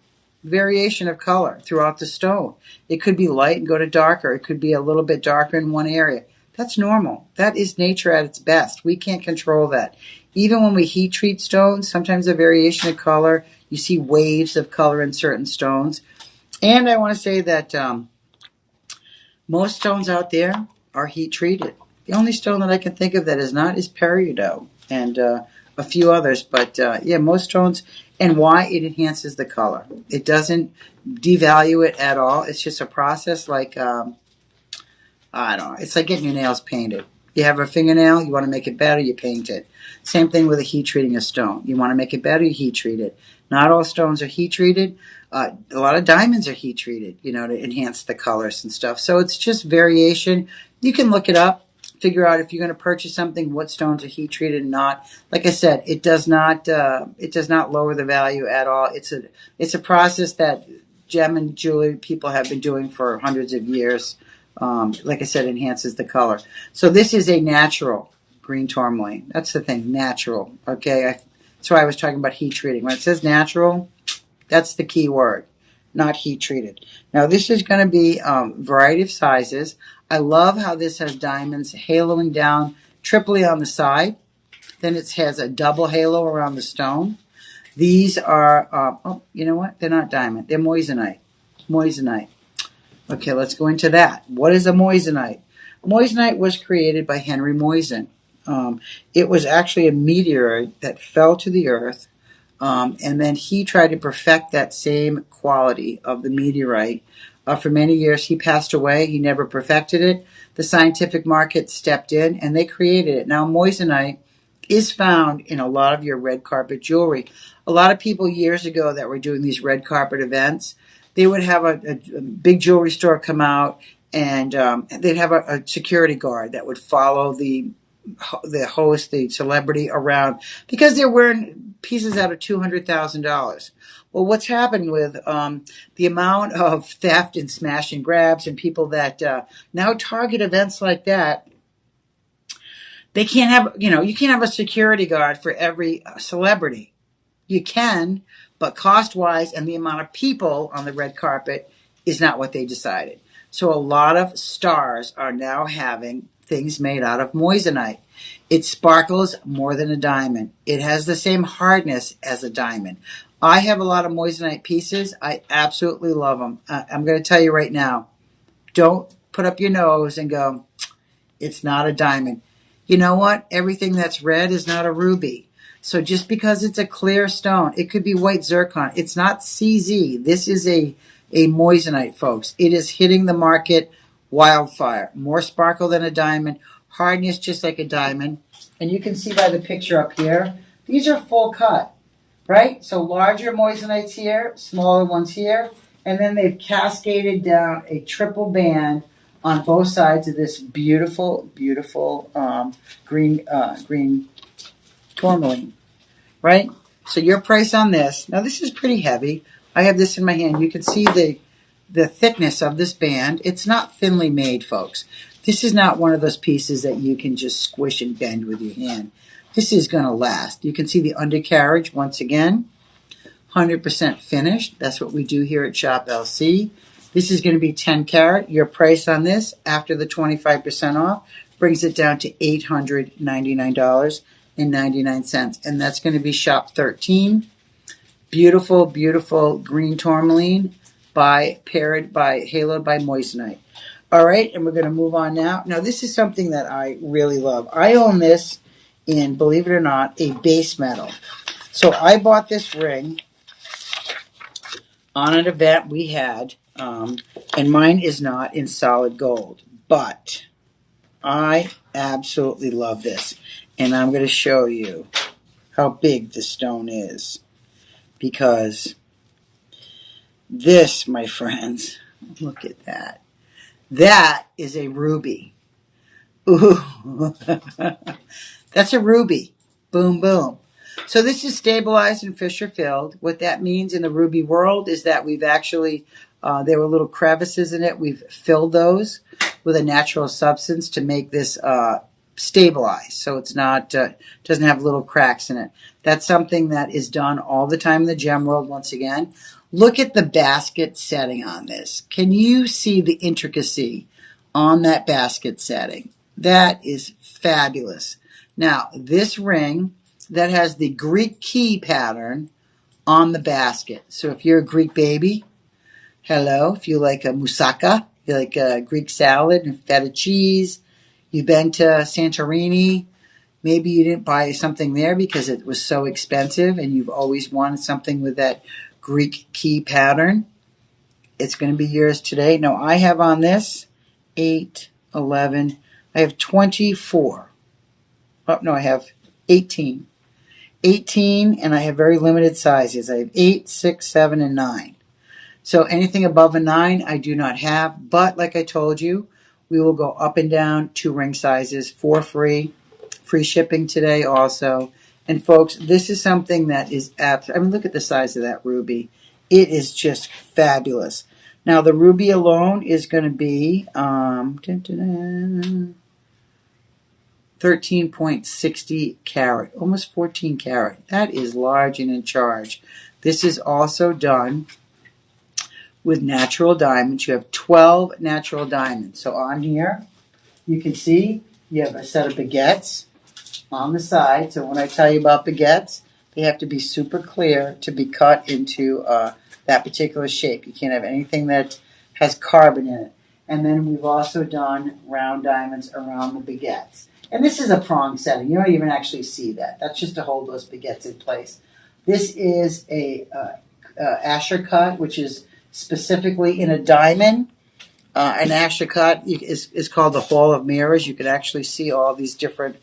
of color throughout the stone. It could be light and go to darker. It could be a little bit darker in one area. That's normal. That is nature at its best. We can't control that. Even when we heat treat stones, sometimes a variation of color, you see waves of color in certain stones. And I want to say that most stones out there are heat treated. The only stone that I can think of that is not is peridot and a few others. But most stones, and why? It enhances the color. It doesn't devalue it at all. It's just a process like, I don't know. It's like getting your nails painted. You have a fingernail, you want to make it better, you paint it. Same thing with a heat treating a stone. You want to make it better, you heat treat it. Not all stones are heat treated. A lot of diamonds are heat treated, to enhance the colors and stuff. So it's just variation. You can look it up, figure out if you're going to purchase something, what stones are heat treated and not. Like I said, it does not lower the value at all. It's a process that gem and jewelry people have been doing for hundreds of years. Like I said, enhances the color. So this is a natural green tourmaline. That's the thing, natural. Okay, that's why I was talking about heat treating. When it says natural, that's the key word, not heat treated. Now this is going to be a variety of sizes. I love how this has diamonds haloing down triply on the side. Then it has a double halo around the stone. These are, you know what? They're not diamond. They're moissanite. Moissanite. Okay, let's go into that. What is a moissanite? Moissanite was created by Henry Moissan. It was actually a meteorite that fell to the earth, and then he tried to perfect that same quality of the meteorite. For many years, he passed away. He never perfected it. The scientific market stepped in, and they created it. Now, moissanite is found in a lot of your red carpet jewelry. A lot of people years ago that were doing these red carpet events, they would have a big jewelry store come out, and they'd have a security guard that would follow the host, the celebrity around, because they're wearing pieces out of $200,000. Well, what's happened with the amount of theft and smash and grabs and people that now target events like that, they can't have, you can't have a security guard for every celebrity. You can, but cost-wise and the amount of people on the red carpet is not what they decided. So a lot of stars are now having things made out of moissanite. It sparkles more than a diamond. It has the same hardness as a diamond. I have a lot of moissanite pieces. I absolutely love them. I'm going to tell you right now, don't put up your nose and go, it's not a diamond. You know what? Everything that's red is not a ruby. So just because it's a clear stone, it could be white zircon. It's not CZ. This is a moissanite, folks. It is hitting the market Wildfire. More sparkle than a diamond. Hardness just like a diamond. And you can see by the picture up here, these are full cut, right? So larger moissanites here, smaller ones here. And then they've cascaded down a triple band on both sides of this beautiful, beautiful green tourmaline, right? So your price on this, now this is pretty heavy. I have this in my hand. You can see the thickness of this band. It's not thinly made, folks. This is not one of those pieces that you can just squish and bend with your hand. This is going to last. You can see the undercarriage once again. 100% finished. That's what we do here at Shop LC. This is going to be 10 carat. Your price on this, after the 25% off, brings it down to $899.99. And that's going to be Shop 13. Beautiful, beautiful green tourmaline haloed by moissanite. All right, and we're going to move on now. Now, this is something that I really love. I own this in, believe it or not, a base metal. So I bought this ring on an event we had, and mine is not in solid gold, but I absolutely love this, and I'm going to show you how big the stone is, because this, my friends, look at that. That is a ruby. Ooh, that's a ruby. Boom, boom. So this is stabilized and fissure filled. What that means in the ruby world is that we've actually, there were little crevices in it. We've filled those with a natural substance to make this stabilized. So it's not, doesn't have little cracks in it. That's something that is done all the time in the gem world. Once again, look at the basket setting on this. Can you see the intricacy on that basket setting? That is fabulous. Now, this ring that has the Greek key pattern on the basket. So if you're a Greek baby, hello. If you like a moussaka, you like a Greek salad and feta cheese, you've been to Santorini, maybe you didn't buy something there because it was so expensive and you've always wanted something with that Greek key pattern. It's going to be yours today. Now, I have on this 8, 11, I have 24. Oh, no, I have 18. 18, and I have very limited sizes. I have 8, 6, 7, and 9. So anything above a 9, I do not have. But like I told you, we will go up and down 2 ring sizes for free. Free shipping today also. And folks, this is something that is absolutely, I mean, look at the size of that ruby. It is just fabulous. Now, the ruby alone is going to be 13.60 carat, almost 14 carat. That is large and in charge. This is also done with natural diamonds. You have 12 natural diamonds. So on here, you can see you have a set of baguettes on the side. So when I tell you about baguettes, they have to be super clear to be cut into that particular shape. You can't have anything that has carbon in it. And then we've also done round diamonds around the baguettes. And this is a prong setting. You don't even actually see that. That's just to hold those baguettes in place. This is a Asher cut, which is specifically in a diamond. An Asher cut is called the Hall of Mirrors. You can actually see all these different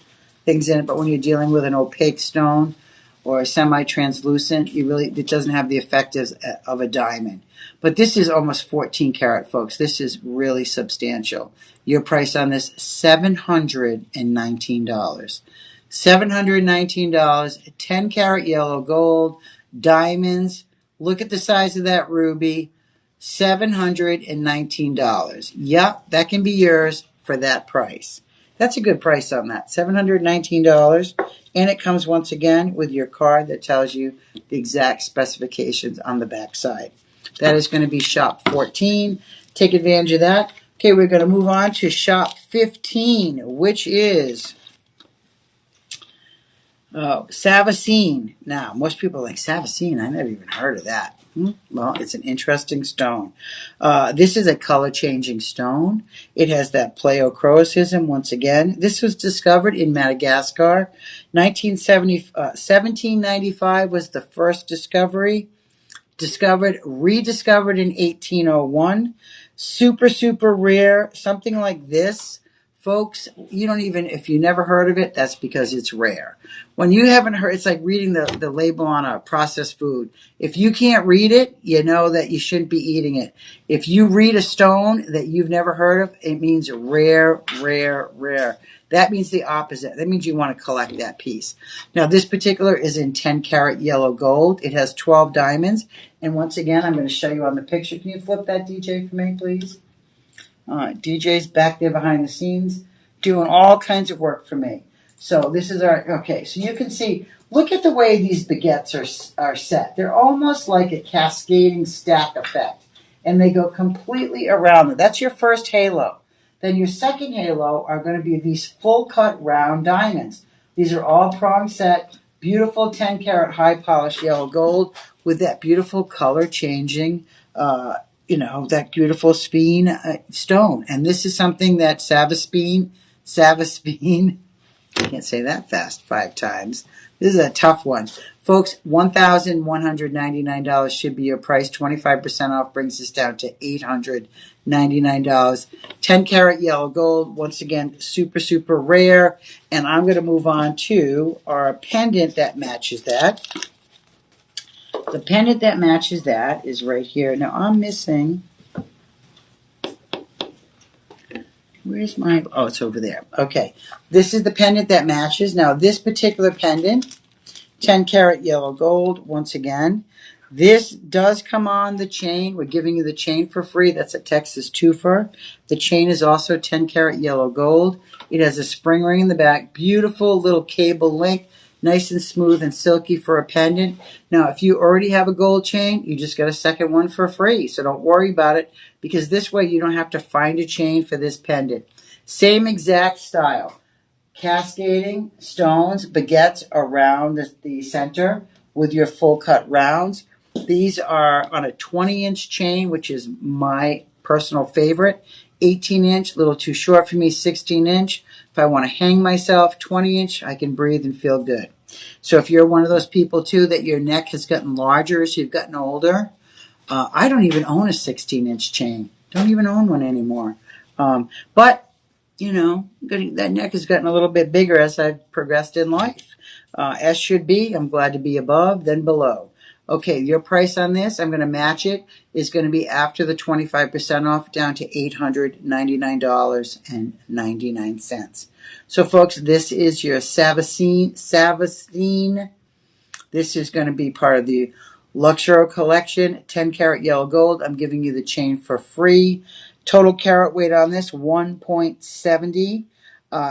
things in it. But when you're dealing with an opaque stone or a semi-translucent, it doesn't have the effect of a diamond. But this is almost 14 karat, folks. This is really substantial. Your price on this, $719. $719, 10 karat yellow gold, diamonds. Look at the size of that ruby, $719. Yep, that can be yours for that price. That's a good price on that, $719. And it comes once again with your card that tells you the exact specifications on the back side. That is going to be shop 14. Take advantage of that. Okay, we're going to move on to shop 15, which is Savacine. Now, most people are like, Savacine? I never even heard of that. Well, it's an interesting stone. This is a color-changing stone. It has that pleochroism once again. This was discovered in Madagascar. 1795 was the first discovery. Rediscovered in 1801. Super, super rare. Something like this, folks, you don't even, if you never heard of it, that's because it's rare. When you haven't heard, it's like reading the label on a processed food. If you can't read it, you know that you shouldn't be eating it. If you read a stone that you've never heard of, it means rare, rare, rare. That means the opposite. That means you want to collect that piece. Now, this particular is in 10 karat yellow gold. It has 12 diamonds. And once again, I'm going to show you on the picture. Can you flip that, DJ, for me, please? DJ's back there behind the scenes doing all kinds of work for me. So this is our, okay, so you can see, look at the way these baguettes are set. They're almost like a cascading stack effect. And they go completely around it. That's your first halo. Then your second halo are going to be these full cut round diamonds. These are all prong set, beautiful 10 karat high polished yellow gold with that beautiful color changing, that beautiful stone. And this is something that Savaspean, I can't say that fast 5 times. This is a tough one. Folks, $1,199 should be your price. 25% off brings us down to $899. 10 karat yellow gold. Once again, super, super rare. And I'm going to move on to our pendant that matches that. The pendant that matches that is right here. Now I'm missing... Where's my... Oh, it's over there. Okay. This is the pendant that matches. Now, this particular pendant, 10 karat yellow gold, once again. This does come on the chain. We're giving you the chain for free. That's a Texas twofer. The chain is also 10 karat yellow gold. It has a spring ring in the back. Beautiful little cable link. Nice and smooth and silky for a pendant. Now, if you already have a gold chain, you just get a second one for free. So don't worry about it, because this way you don't have to find a chain for this pendant. Same exact style. Cascading stones, baguettes around the center with your full cut rounds. These are on a 20-inch chain, which is my personal favorite. 18-inch, a little too short for me, 16-inch. If I want to hang myself, 20-inch, I can breathe and feel good. So if you're one of those people, too, that your neck has gotten larger as you've gotten older, I don't even own a 16-inch chain. Don't even own one anymore. But, that neck has gotten a little bit bigger as I've progressed in life. As should be. I'm glad to be above than below. Okay, your price on this, I'm going to match it, is going to be after the 25% off down to $899.99. So, folks, this is your Savasine. This is going to be part of the Luxury Collection, 10 karat yellow gold. I'm giving you the chain for free. Total carat weight on this, 1.70.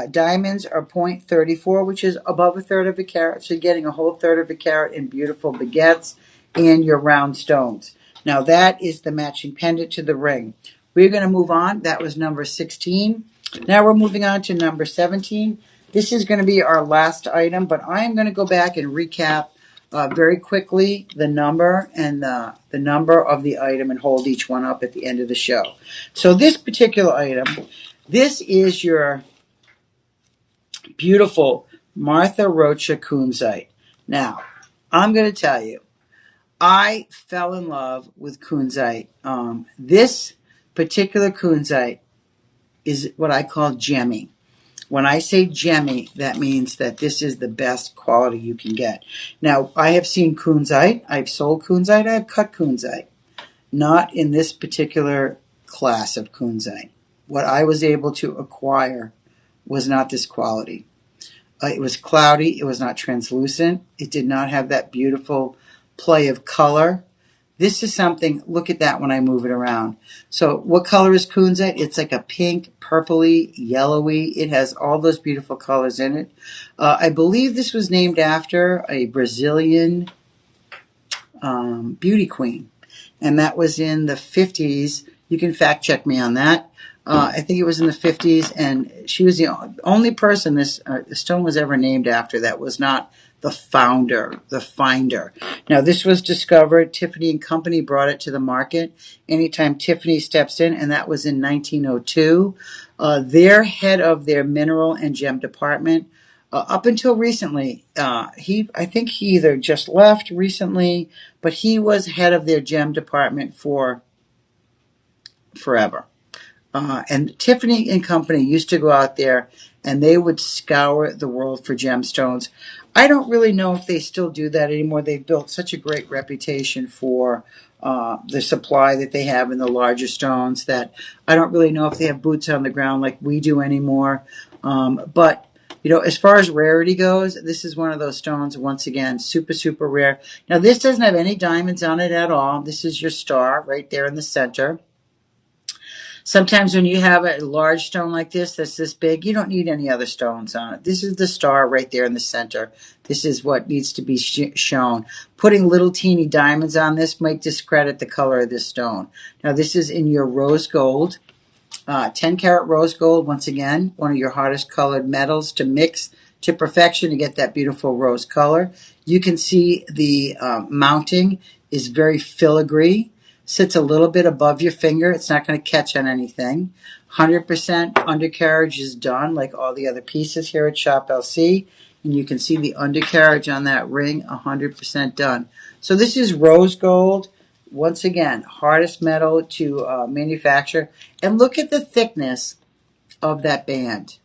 Diamonds are 0.34, which is above a third of a carat. So you're getting a whole third of a carat in beautiful baguettes and your round stones. Now that is the matching pendant to the ring. We're going to move on. That was number 16. Now we're moving on to number 17. This is going to be our last item, but I am going to go back and recap very quickly the number and the number of the item and hold each one up at the end of the show. So this particular item, this is your beautiful Martha Rocha kunzite. Now, I'm going to tell you, I fell in love with kunzite. This particular kunzite is what I call gemmy. When I say gemmy, that means that this is the best quality you can get. Now, I have seen kunzite. I've sold kunzite. I've cut kunzite. Not in this particular class of kunzite. What I was able to acquire was not this quality. It was cloudy. It was not translucent. It did not have that beautiful play of color. This is something, look at that when I move it around. So what color is kunzite? It's like a pink, purpley, yellowy. It has all those beautiful colors in it. I believe this was named after a Brazilian beauty queen. And that was in the 50s. You can fact check me on that. I think it was in the 50s, and she was the only person this stone was ever named after that was not the founder, the finder. Now, this was discovered. Tiffany and Company brought it to the market. Anytime Tiffany steps in, and that was in 1902, they're head of their mineral and gem department. Up until recently, I think he either just left recently, but he was head of their gem department for forever. And Tiffany and Company used to go out there and they would scour the world for gemstones. I don't really know if they still do that anymore. They've built such a great reputation for the supply that they have in the larger stones that I don't really know if they have boots on the ground like we do anymore. But you know, as far as rarity goes, this is one of those stones, once again, super, super rare. Now, this doesn't have any diamonds on it at all. This is your star right there in the center. Sometimes when you have a large stone like this that's this big, you don't need any other stones on it. This is the star right there in the center. This is what needs to be shown. Putting little teeny diamonds on this might discredit the color of this stone. Now, this is in your rose gold. 10 karat rose gold, once again, one of your hottest colored metals to mix to perfection to get that beautiful rose color. You can see the mounting is very filigree, sits a little bit above your finger. It's not going to catch on anything. 100% undercarriage is done like all the other pieces here at Shop LC. And you can see the undercarriage on that ring, 100% done. So this is rose gold. Once again, hardest metal to manufacture. And look at the thickness of that band.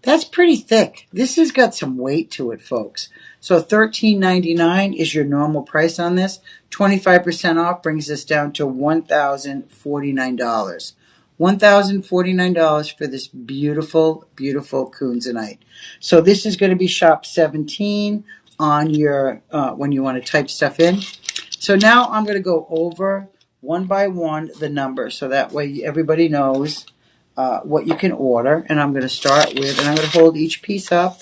That's pretty thick. This has got some weight to it, folks. So $13.99 is your normal price on this. 25% off brings us down to $1,049. $1,049 for this beautiful, beautiful kunzite. So this is going to be shop 17 on your when you want to type stuff in. So now I'm going to go over one by one the numbers so that way everybody knows what you can order. And I'm going to start with, and I'm going to hold each piece up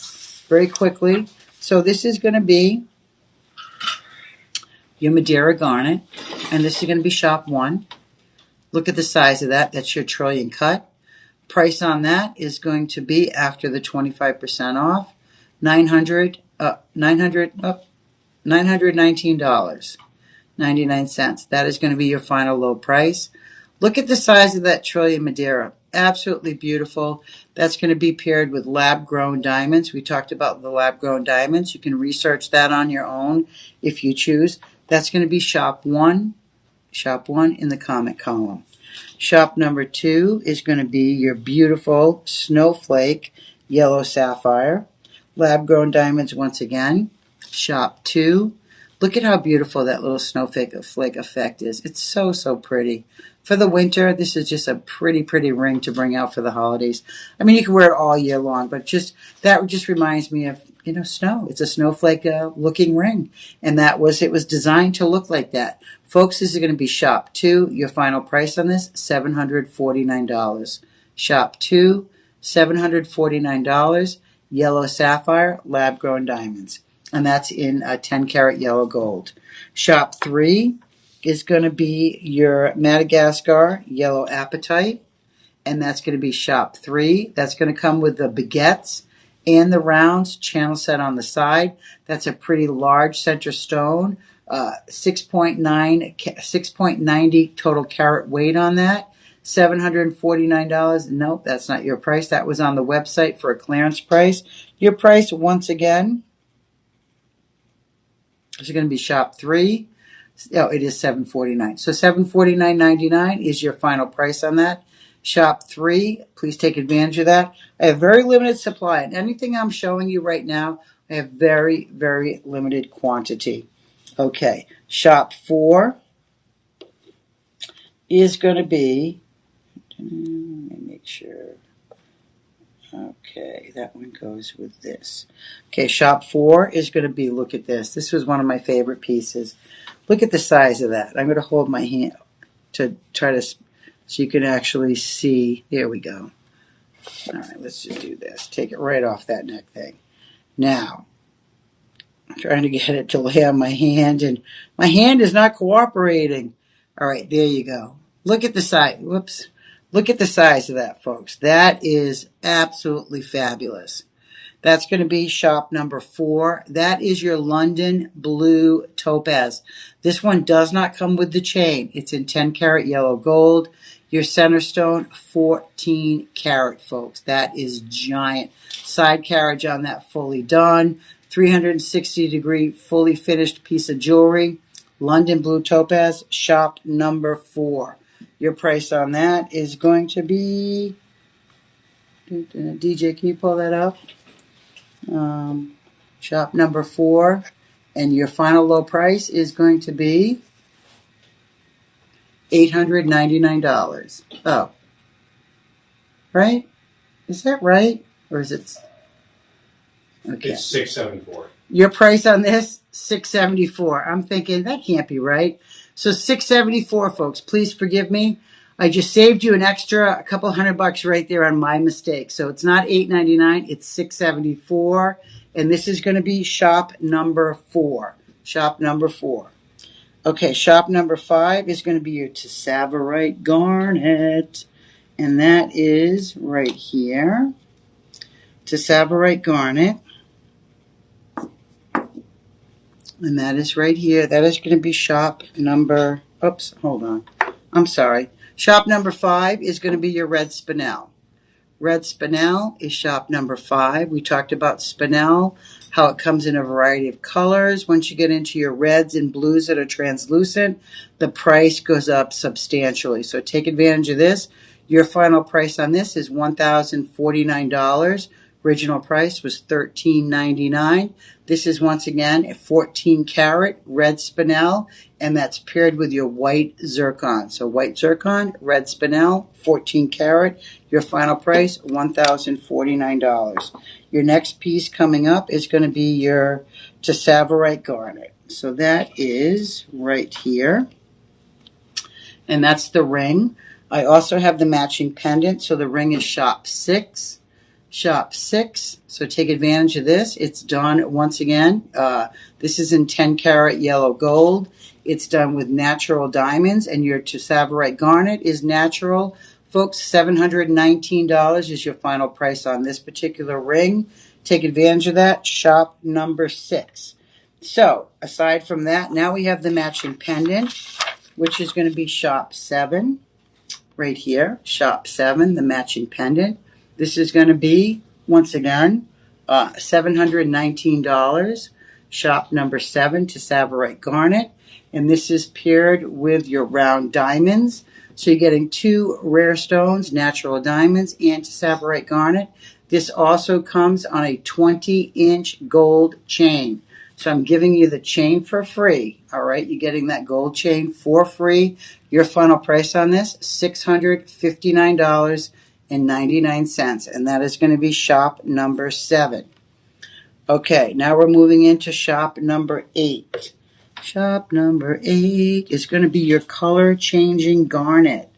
very quickly. So this is going to be your Madeira garnet, and this is going to be shop 1. Look at the size of that. That's your trillion cut. Price on that is going to be, after the 25% off, $919. 99 cents. That is going to be your final low price. Look at the size of that trillion Madeira. Absolutely beautiful. That's going to be paired with lab-grown diamonds. We talked about the lab-grown diamonds. You can research that on your own if you choose. That's going to be shop 1. Shop 1 in the comment column. Shop number 2 is going to be your beautiful snowflake yellow sapphire. Lab-grown diamonds once again. Shop 2. Look at how beautiful that little snowflake effect is. It's so, so pretty. For the winter, this is just a pretty, pretty ring to bring out for the holidays. I mean, you can wear it all year long, but that just reminds me of, you know, snow. It's a snowflake looking ring. And it was designed to look like that. Folks, this is going to be shop 2. Your final price on this, $749. Shop 2, $749. Yellow sapphire, lab-grown diamonds. And that's in 10 karat yellow gold. Shop 3 is going to be your Madagascar yellow apatite, and that's going to be shop 3. That's going to come with the baguettes and the rounds channel set on the side. That's a pretty large center stone, 6.90 total carat weight on that. $749. Nope, that's not your price. That was on the website for a clearance price. Your price, once again, is going to be shop 3. Oh, it is $749. So $749.99 is your final price on that. Shop 3, please take advantage of that. I have very limited supply, and anything I'm showing you right now, I have very, very limited quantity. Okay, shop 4 is going to be, let me make sure. Okay, that one goes with this. Okay, shop 4 is going to be, look at this. This was one of my favorite pieces. Look at the size of that. I'm going to hold my hand to try to, so you can actually see. There we go. All right, let's just do this. Take it right off that neck thing. Now, I'm trying to get it to lay on my hand, and my hand is not cooperating. All right, there you go. Look at the size. Whoops. Look at the size of that, folks. That is absolutely fabulous. That's going to be shop number 4. That is your London Blue Topaz. This one does not come with the chain. It's in 10 karat yellow gold. Your center stone, 14 karat, folks. That is giant. Side carriage on that fully done. 360-degree fully finished piece of jewelry. London Blue Topaz, shop number 4. Your price on that is going to be, DJ, can you pull that up? Shop number 4. And your final low price is going to be $899. Oh, right? Is that right? Or is it? Okay. It's $674. Your price on this, $674. I'm thinking that can't be right. So $674, folks. Please forgive me. I just saved you an extra, a couple $100 right there on my mistake. So it's not $899, it's $674, and this is going to be shop number 4. Shop number 4. Okay, shop number 5 is going to be your Tsavorite Garnet, and that is right here. Tsavorite Garnet. And that is right here. That is going to be shop number, oops, hold on. I'm sorry. Shop number 5 is going to be your red spinel. Red spinel is shop number 5. We talked about spinel, how it comes in a variety of colors. Once you get into your reds and blues that are translucent, the price goes up substantially. So take advantage of this. Your final price on this is $1,049. Original price was $1,399. This is once again a 14 karat red spinel, and that's paired with your white zircon. So white zircon, red spinel, 14 karat. Your final price, $1,049. Your next piece coming up is going to be your Tsavorite Garnet. So that is right here. And that's the ring. I also have the matching pendant. So the ring is shop 6. Shop 6. So take advantage of this. It's done once again. This is in 10 karat yellow gold. It's done with natural diamonds, and your Tsavorite Garnet is natural. Folks, $719 is your final price on this particular ring. Take advantage of that. Shop number 6. So aside from that, now we have the matching pendant, which is going to be shop 7. Right here, shop 7, the matching pendant. This is going to be, once again, $719. Shop number 7, Tsavorite Garnet. And this is paired with your round diamonds. So you're getting 2 rare stones, natural diamonds, and Tsavorite Garnet. This also comes on a 20-inch gold chain. So I'm giving you the chain for free. All right, you're getting that gold chain for free. Your final price on this, $659.99. And that is going to be shop number 7. Okay, now we're moving into shop number 8. Shop number 8 is going to be your color changing garnet.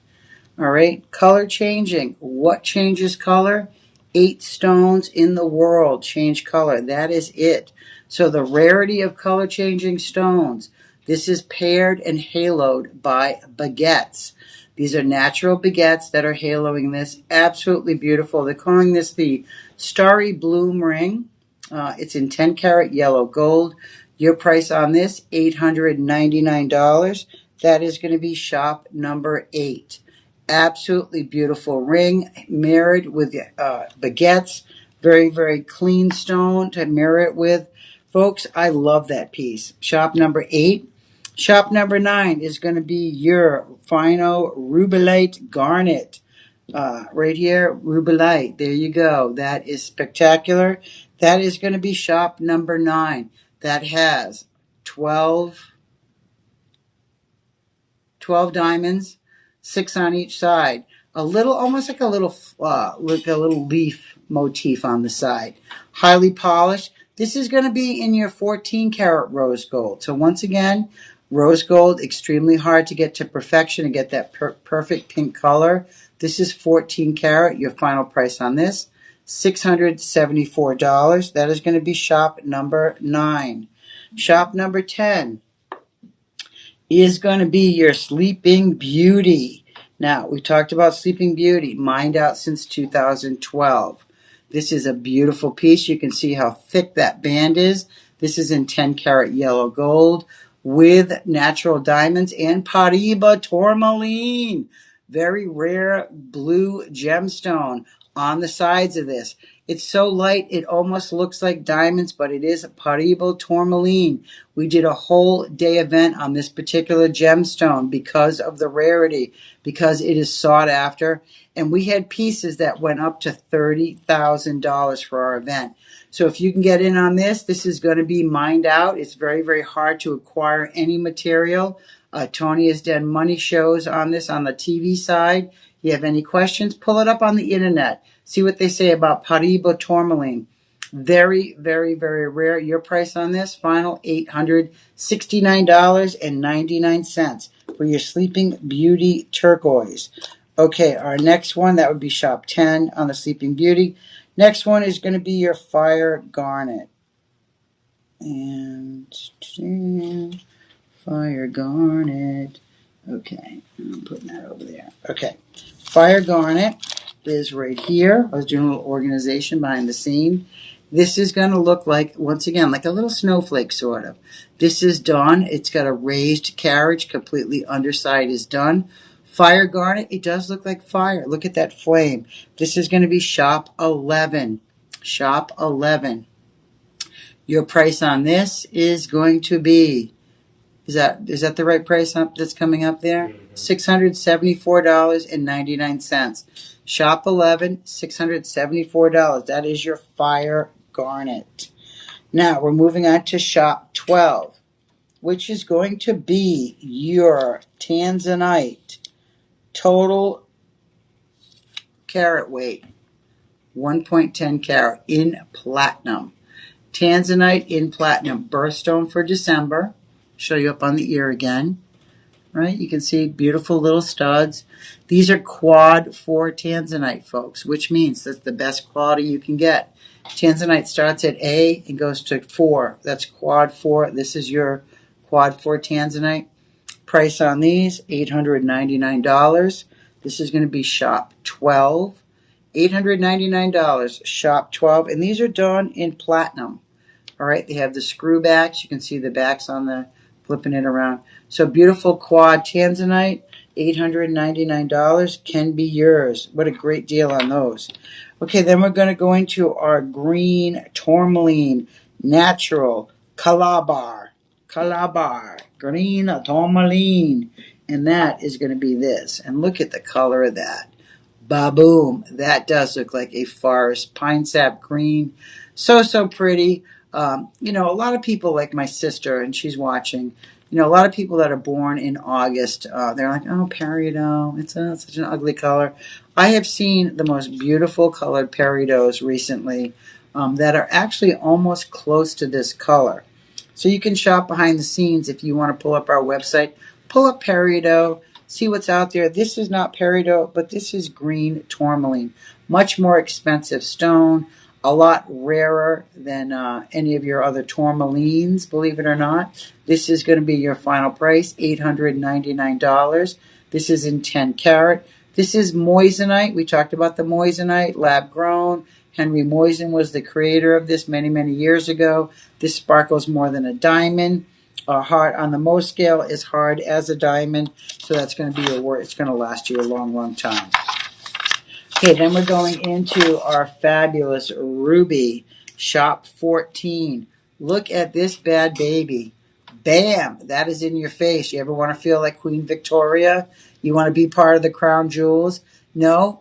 All right, color changing. What changes color? 8 stones in the world change color. That is it. So the rarity of color changing stones. This is paired and haloed by baguettes. These are natural baguettes that are haloing this. Absolutely beautiful. They're calling this the Starry Bloom Ring. It's in 10 karat yellow gold. Your price on this, $899. That is going to be shop number 8. Absolutely beautiful ring, mirrored with baguettes. Very, very clean stone to mirror it with. Folks, I love that piece. Shop number 8. Shop number 9 is going to be your Fino Rubellite Garnet. Right here, Rubellite. There you go. That is spectacular. That is going to be shop number 9. That has 12 diamonds, 6 on each side. A little, almost like a little leaf motif on the side. Highly polished. This is going to be in your 14 karat rose gold. So once again, rose gold, extremely hard to get to perfection and get that perfect pink color. This is 14 karat. Your final price on this, $674. That is going to be shop number 9. Shop number 10 is going to be your Sleeping Beauty. Now, we talked about Sleeping Beauty, mined out since 2012. This is a beautiful piece. You can see how thick that band is. This is in 10 karat yellow gold with natural diamonds and Paraiba tourmaline. Very rare blue gemstone on the sides of this. It's so light it almost looks like diamonds, but it is unbeatable tourmaline. We did a whole day event on this particular gemstone because of the rarity, because it is sought after. And we had pieces that went up to $30,000 for our event. So if you can get in on this, this is going to be mined out. It's very, very hard to acquire any material. Tony has done money shows on this on the TV side. You have any questions, pull it up on the internet. See what they say about unbeatable tourmaline. Very, very, very rare. Your price on this, final $869.99 for your Sleeping Beauty turquoise. Okay, our next one, that would be shop 10 on the Sleeping Beauty. Next one is going to be your fire garnet. And fire garnet. Okay, I'm putting that over there. Okay, fire garnet is right here. I was doing a little organization behind the scene. This is going to look like, once again, like a little snowflake sort of. This is done. It's got a raised carriage, completely underside is done. Fire garnet, it does look like fire. Look at that flame. This is going to be shop 11. Shop 11. Your price on this is going to be, is that the right price that's coming up there? $674.99. Shop 11, $674. That is your fire garnet. Now we're moving on to shop 12, which is going to be your tanzanite. Total carat weight, 1.10 carat in platinum. Tanzanite in platinum. Birthstone for December. Show you up on the ear again. Right? You can see beautiful little studs. These are quad 4 tanzanite, folks, which means that's the best quality you can get. Tanzanite starts at A and goes to 4. That's quad 4. This is your quad 4 tanzanite. Price on these, $899. This is going to be shop 12. $899, shop 12. And these are done in platinum. All right, they have the screw backs. You can see the backs on the, flipping it around. So beautiful quad tanzanite, $899 can be yours. What a great deal on those. Okay, then we're going to go into our green tourmaline natural calabar. Green tourmaline. And that is going to be this. And look at the color of that. Ba-boom. That does look like a forest pine sap green. So pretty. A lot of people, like my sister, and she's watching, a lot of people that are born in August, they're like, oh, peridot, it's such an ugly color. I have seen the most beautiful colored peridots recently that are actually almost close to this color. So you can shop behind the scenes if you want to pull up our website. Pull up peridot, see what's out there. This is not peridot, but this is green tourmaline. Much more expensive stone. A lot rarer than any of your other tourmalines, believe it or not. This is going to be your final price, $899. This is in 10 carat. This is moissanite. We talked about the moissanite, lab grown. Henry Moisen was the creator of this many, many years ago. This sparkles more than a diamond. Hard on the Mohs scale is hard as a diamond. So that's going to be your worth. It's going to last you a long, long time. Okay, then we're going into our fabulous ruby, shop 14. Look at this bad baby. Bam! That is in your face. You ever want to feel like Queen Victoria? You want to be part of the crown jewels? No,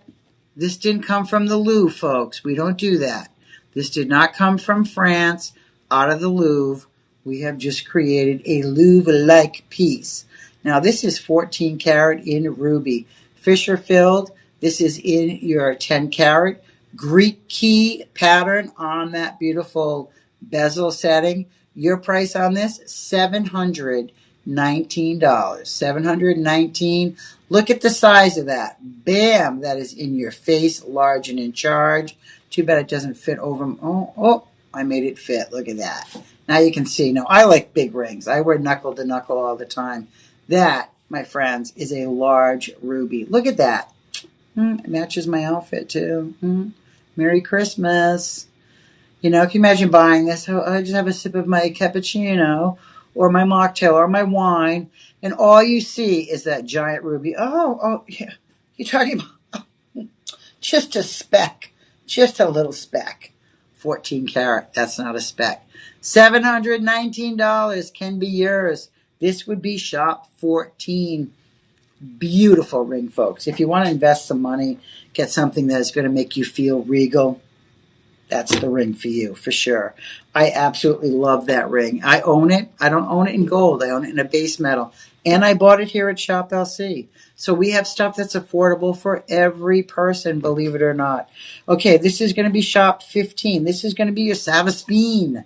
this didn't come from the Louvre, folks. We don't do that. This did not come from France, out of the Louvre. We have just created a Louvre-like piece. Now, this is 14 karat in ruby. Fisher filled. This is in your 10 karat Greek key pattern on that beautiful bezel setting. Your price on this, $719. $719. Look at the size of that. Bam! That is in your face, large and in charge. Too bad it doesn't fit over. Oh, I made it fit. Look at that. Now you can see. Now, I like big rings. I wear knuckle to knuckle all the time. That, my friends, is a large ruby. Look at that. It matches my outfit, too. Merry Christmas. Can you imagine buying this? I just have a sip of my cappuccino or my mocktail or my wine, and all you see is that giant ruby. Oh, yeah. You're talking about just a speck. Just a little speck. 14 karat, that's not a speck. $719 can be yours. This would be shop 14. Beautiful ring, folks. If you want to invest some money, get something that's going to make you feel regal, that's the ring for you, for sure. I absolutely love that ring. I own it. I don't own it in gold. I own it in a base metal. And I bought it here at Shop LC. So we have stuff that's affordable for every person, believe it or not. Okay, this is going to be shop 15. This is going to be your Savaspine.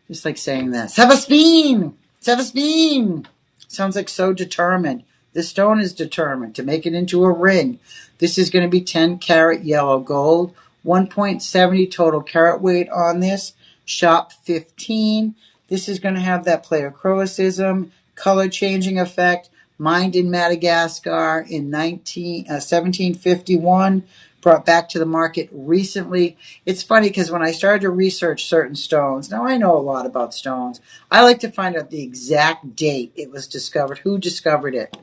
Just like saying that. Savaspine! Savaspine! Sounds like so determined. The stone is determined to make it into a ring. This is going to be 10 karat yellow gold. 1.70 total carat weight on this. Shop 15. This is going to have that pleochroism, color changing effect. Mined in Madagascar in 1751. Brought back to the market recently. It's funny because when I started to research certain stones, now I know a lot about stones. I like to find out the exact date it was discovered, who discovered it.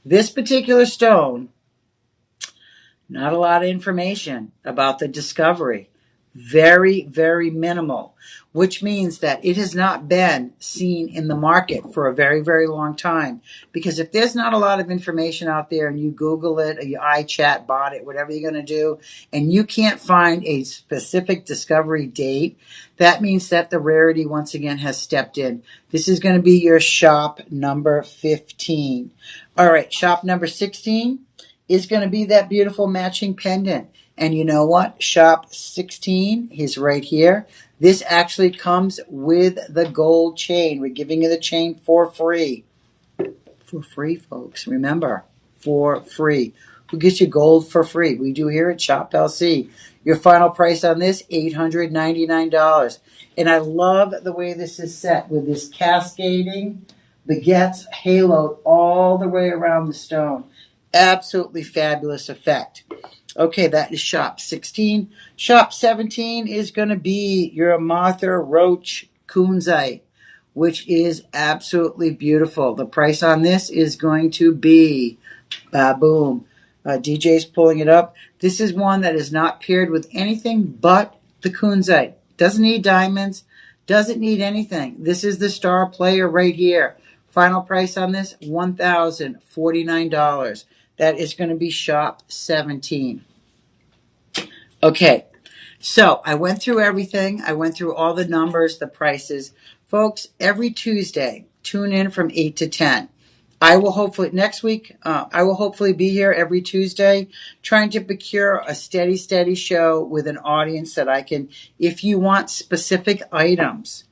This particular stone, not a lot of information about the discovery. Very, very minimal, which means that it has not been seen in the market for a very, very long time. Because if there's not a lot of information out there and you Google it or you iChat bot it, whatever you're going to do, and you can't find a specific discovery date, that means that the rarity once again has stepped in. This is going to be your shop number 15. All right, shop number 16 is going to be that beautiful matching pendant. And you know what? Shop 16 is right here. This actually comes with the gold chain. We're giving you the chain for free. For free, folks. Remember, for free. Who gets you gold for free? We do here at Shop LC. Your final price on this, $899. And I love the way this is set with this cascading baguettes haloed all the way around the stone. Absolutely fabulous effect. Okay, that is shop 16. Shop 17 is going to be your Martha Roach Kunzite, which is absolutely beautiful. The price on this is going to be, boom, DJ's pulling it up. This is one that is not paired with anything but the Kunzite. Doesn't need diamonds, doesn't need anything. This is the star player right here. Final price on this, $1,049. That is going to be shop 17. Okay, so I went through everything. I went through all the numbers, the prices. Folks, every Tuesday, tune in from 8 to 10. I will hopefully, next week, I will hopefully be here every Tuesday trying to procure a steady show with an audience that I can, if you want specific items,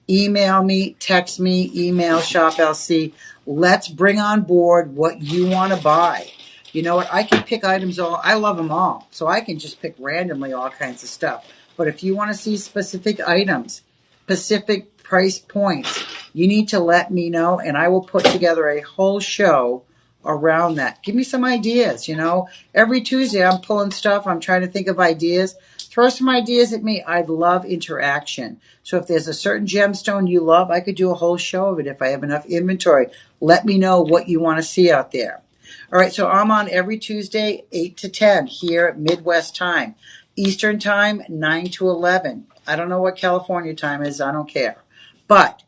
email me, text me, email Shop LC. Let's bring on board what you want to buy. You know what? I can pick items I love them all. So I can just pick randomly all kinds of stuff. But if you want to see specific items, specific price points, you need to let me know and I will put together a whole show around that. Give me some ideas, you know. Every Tuesday I'm pulling stuff. I'm trying to think of ideas. Throw some ideas at me. I'd love interaction. So if there's a certain gemstone you love, I could do a whole show of it if I have enough inventory. Let me know what you want to see out there. All right, so I'm on every Tuesday, 8 to 10 here at Midwest time. Eastern time, 9 to 11. I don't know what California time is. I don't care. But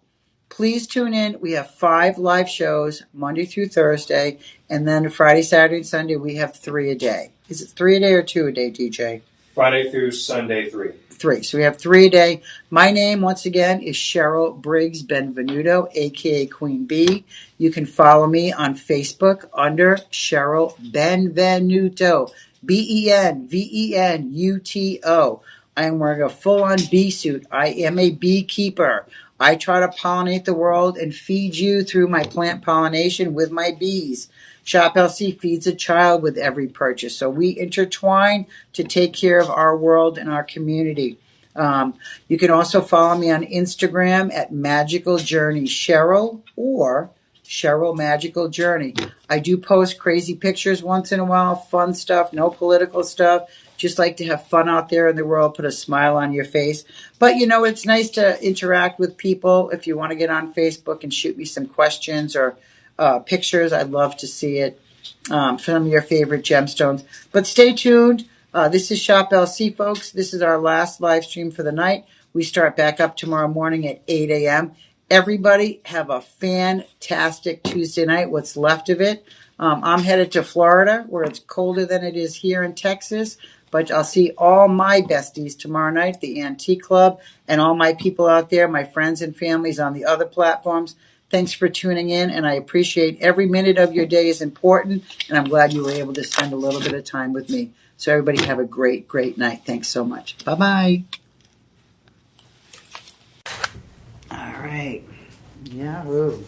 please tune in. We have 5 live shows, Monday through Thursday. And then Friday, Saturday, and Sunday, we have 3 a day. Is it 3 a day or 2 a day, DJ? Friday through Sunday, 3. 3. So we have 3 a day. My name, once again, is Cheryl Briggs Benvenuto, a.k.a. Queen Bee. You can follow me on Facebook under Cheryl Benvenuto, Benvenuto. I am wearing a full-on bee suit. I am a beekeeper. I try to pollinate the world and feed you through my plant pollination with my bees. Shop LC feeds a child with every purchase. So we intertwine to take care of our world and our community. You can also follow me on Instagram at Magical Journey Cheryl or Cheryl Magical Journey. I do post crazy pictures once in a while, fun stuff, no political stuff. Just like to have fun out there in the world, put a smile on your face. But, you know, it's nice to interact with people. If you want to get on Facebook and shoot me some questions or pictures, I'd love to see it. Some of your favorite gemstones. But stay tuned. This is Shop LC, folks. This is our last live stream for the night. We start back up tomorrow morning at 8 a.m. Everybody have a fantastic Tuesday night, what's left of it. I'm headed to Florida, where it's colder than it is here in Texas. But I'll see all my besties tomorrow night, the Antique Club, and all my people out there, my friends and families on the other platforms. Thanks for tuning in, and I appreciate every minute of your day is important, and I'm glad you were able to spend a little bit of time with me. So everybody have a great, great night. Thanks so much. Bye-bye. All right. Yahoo.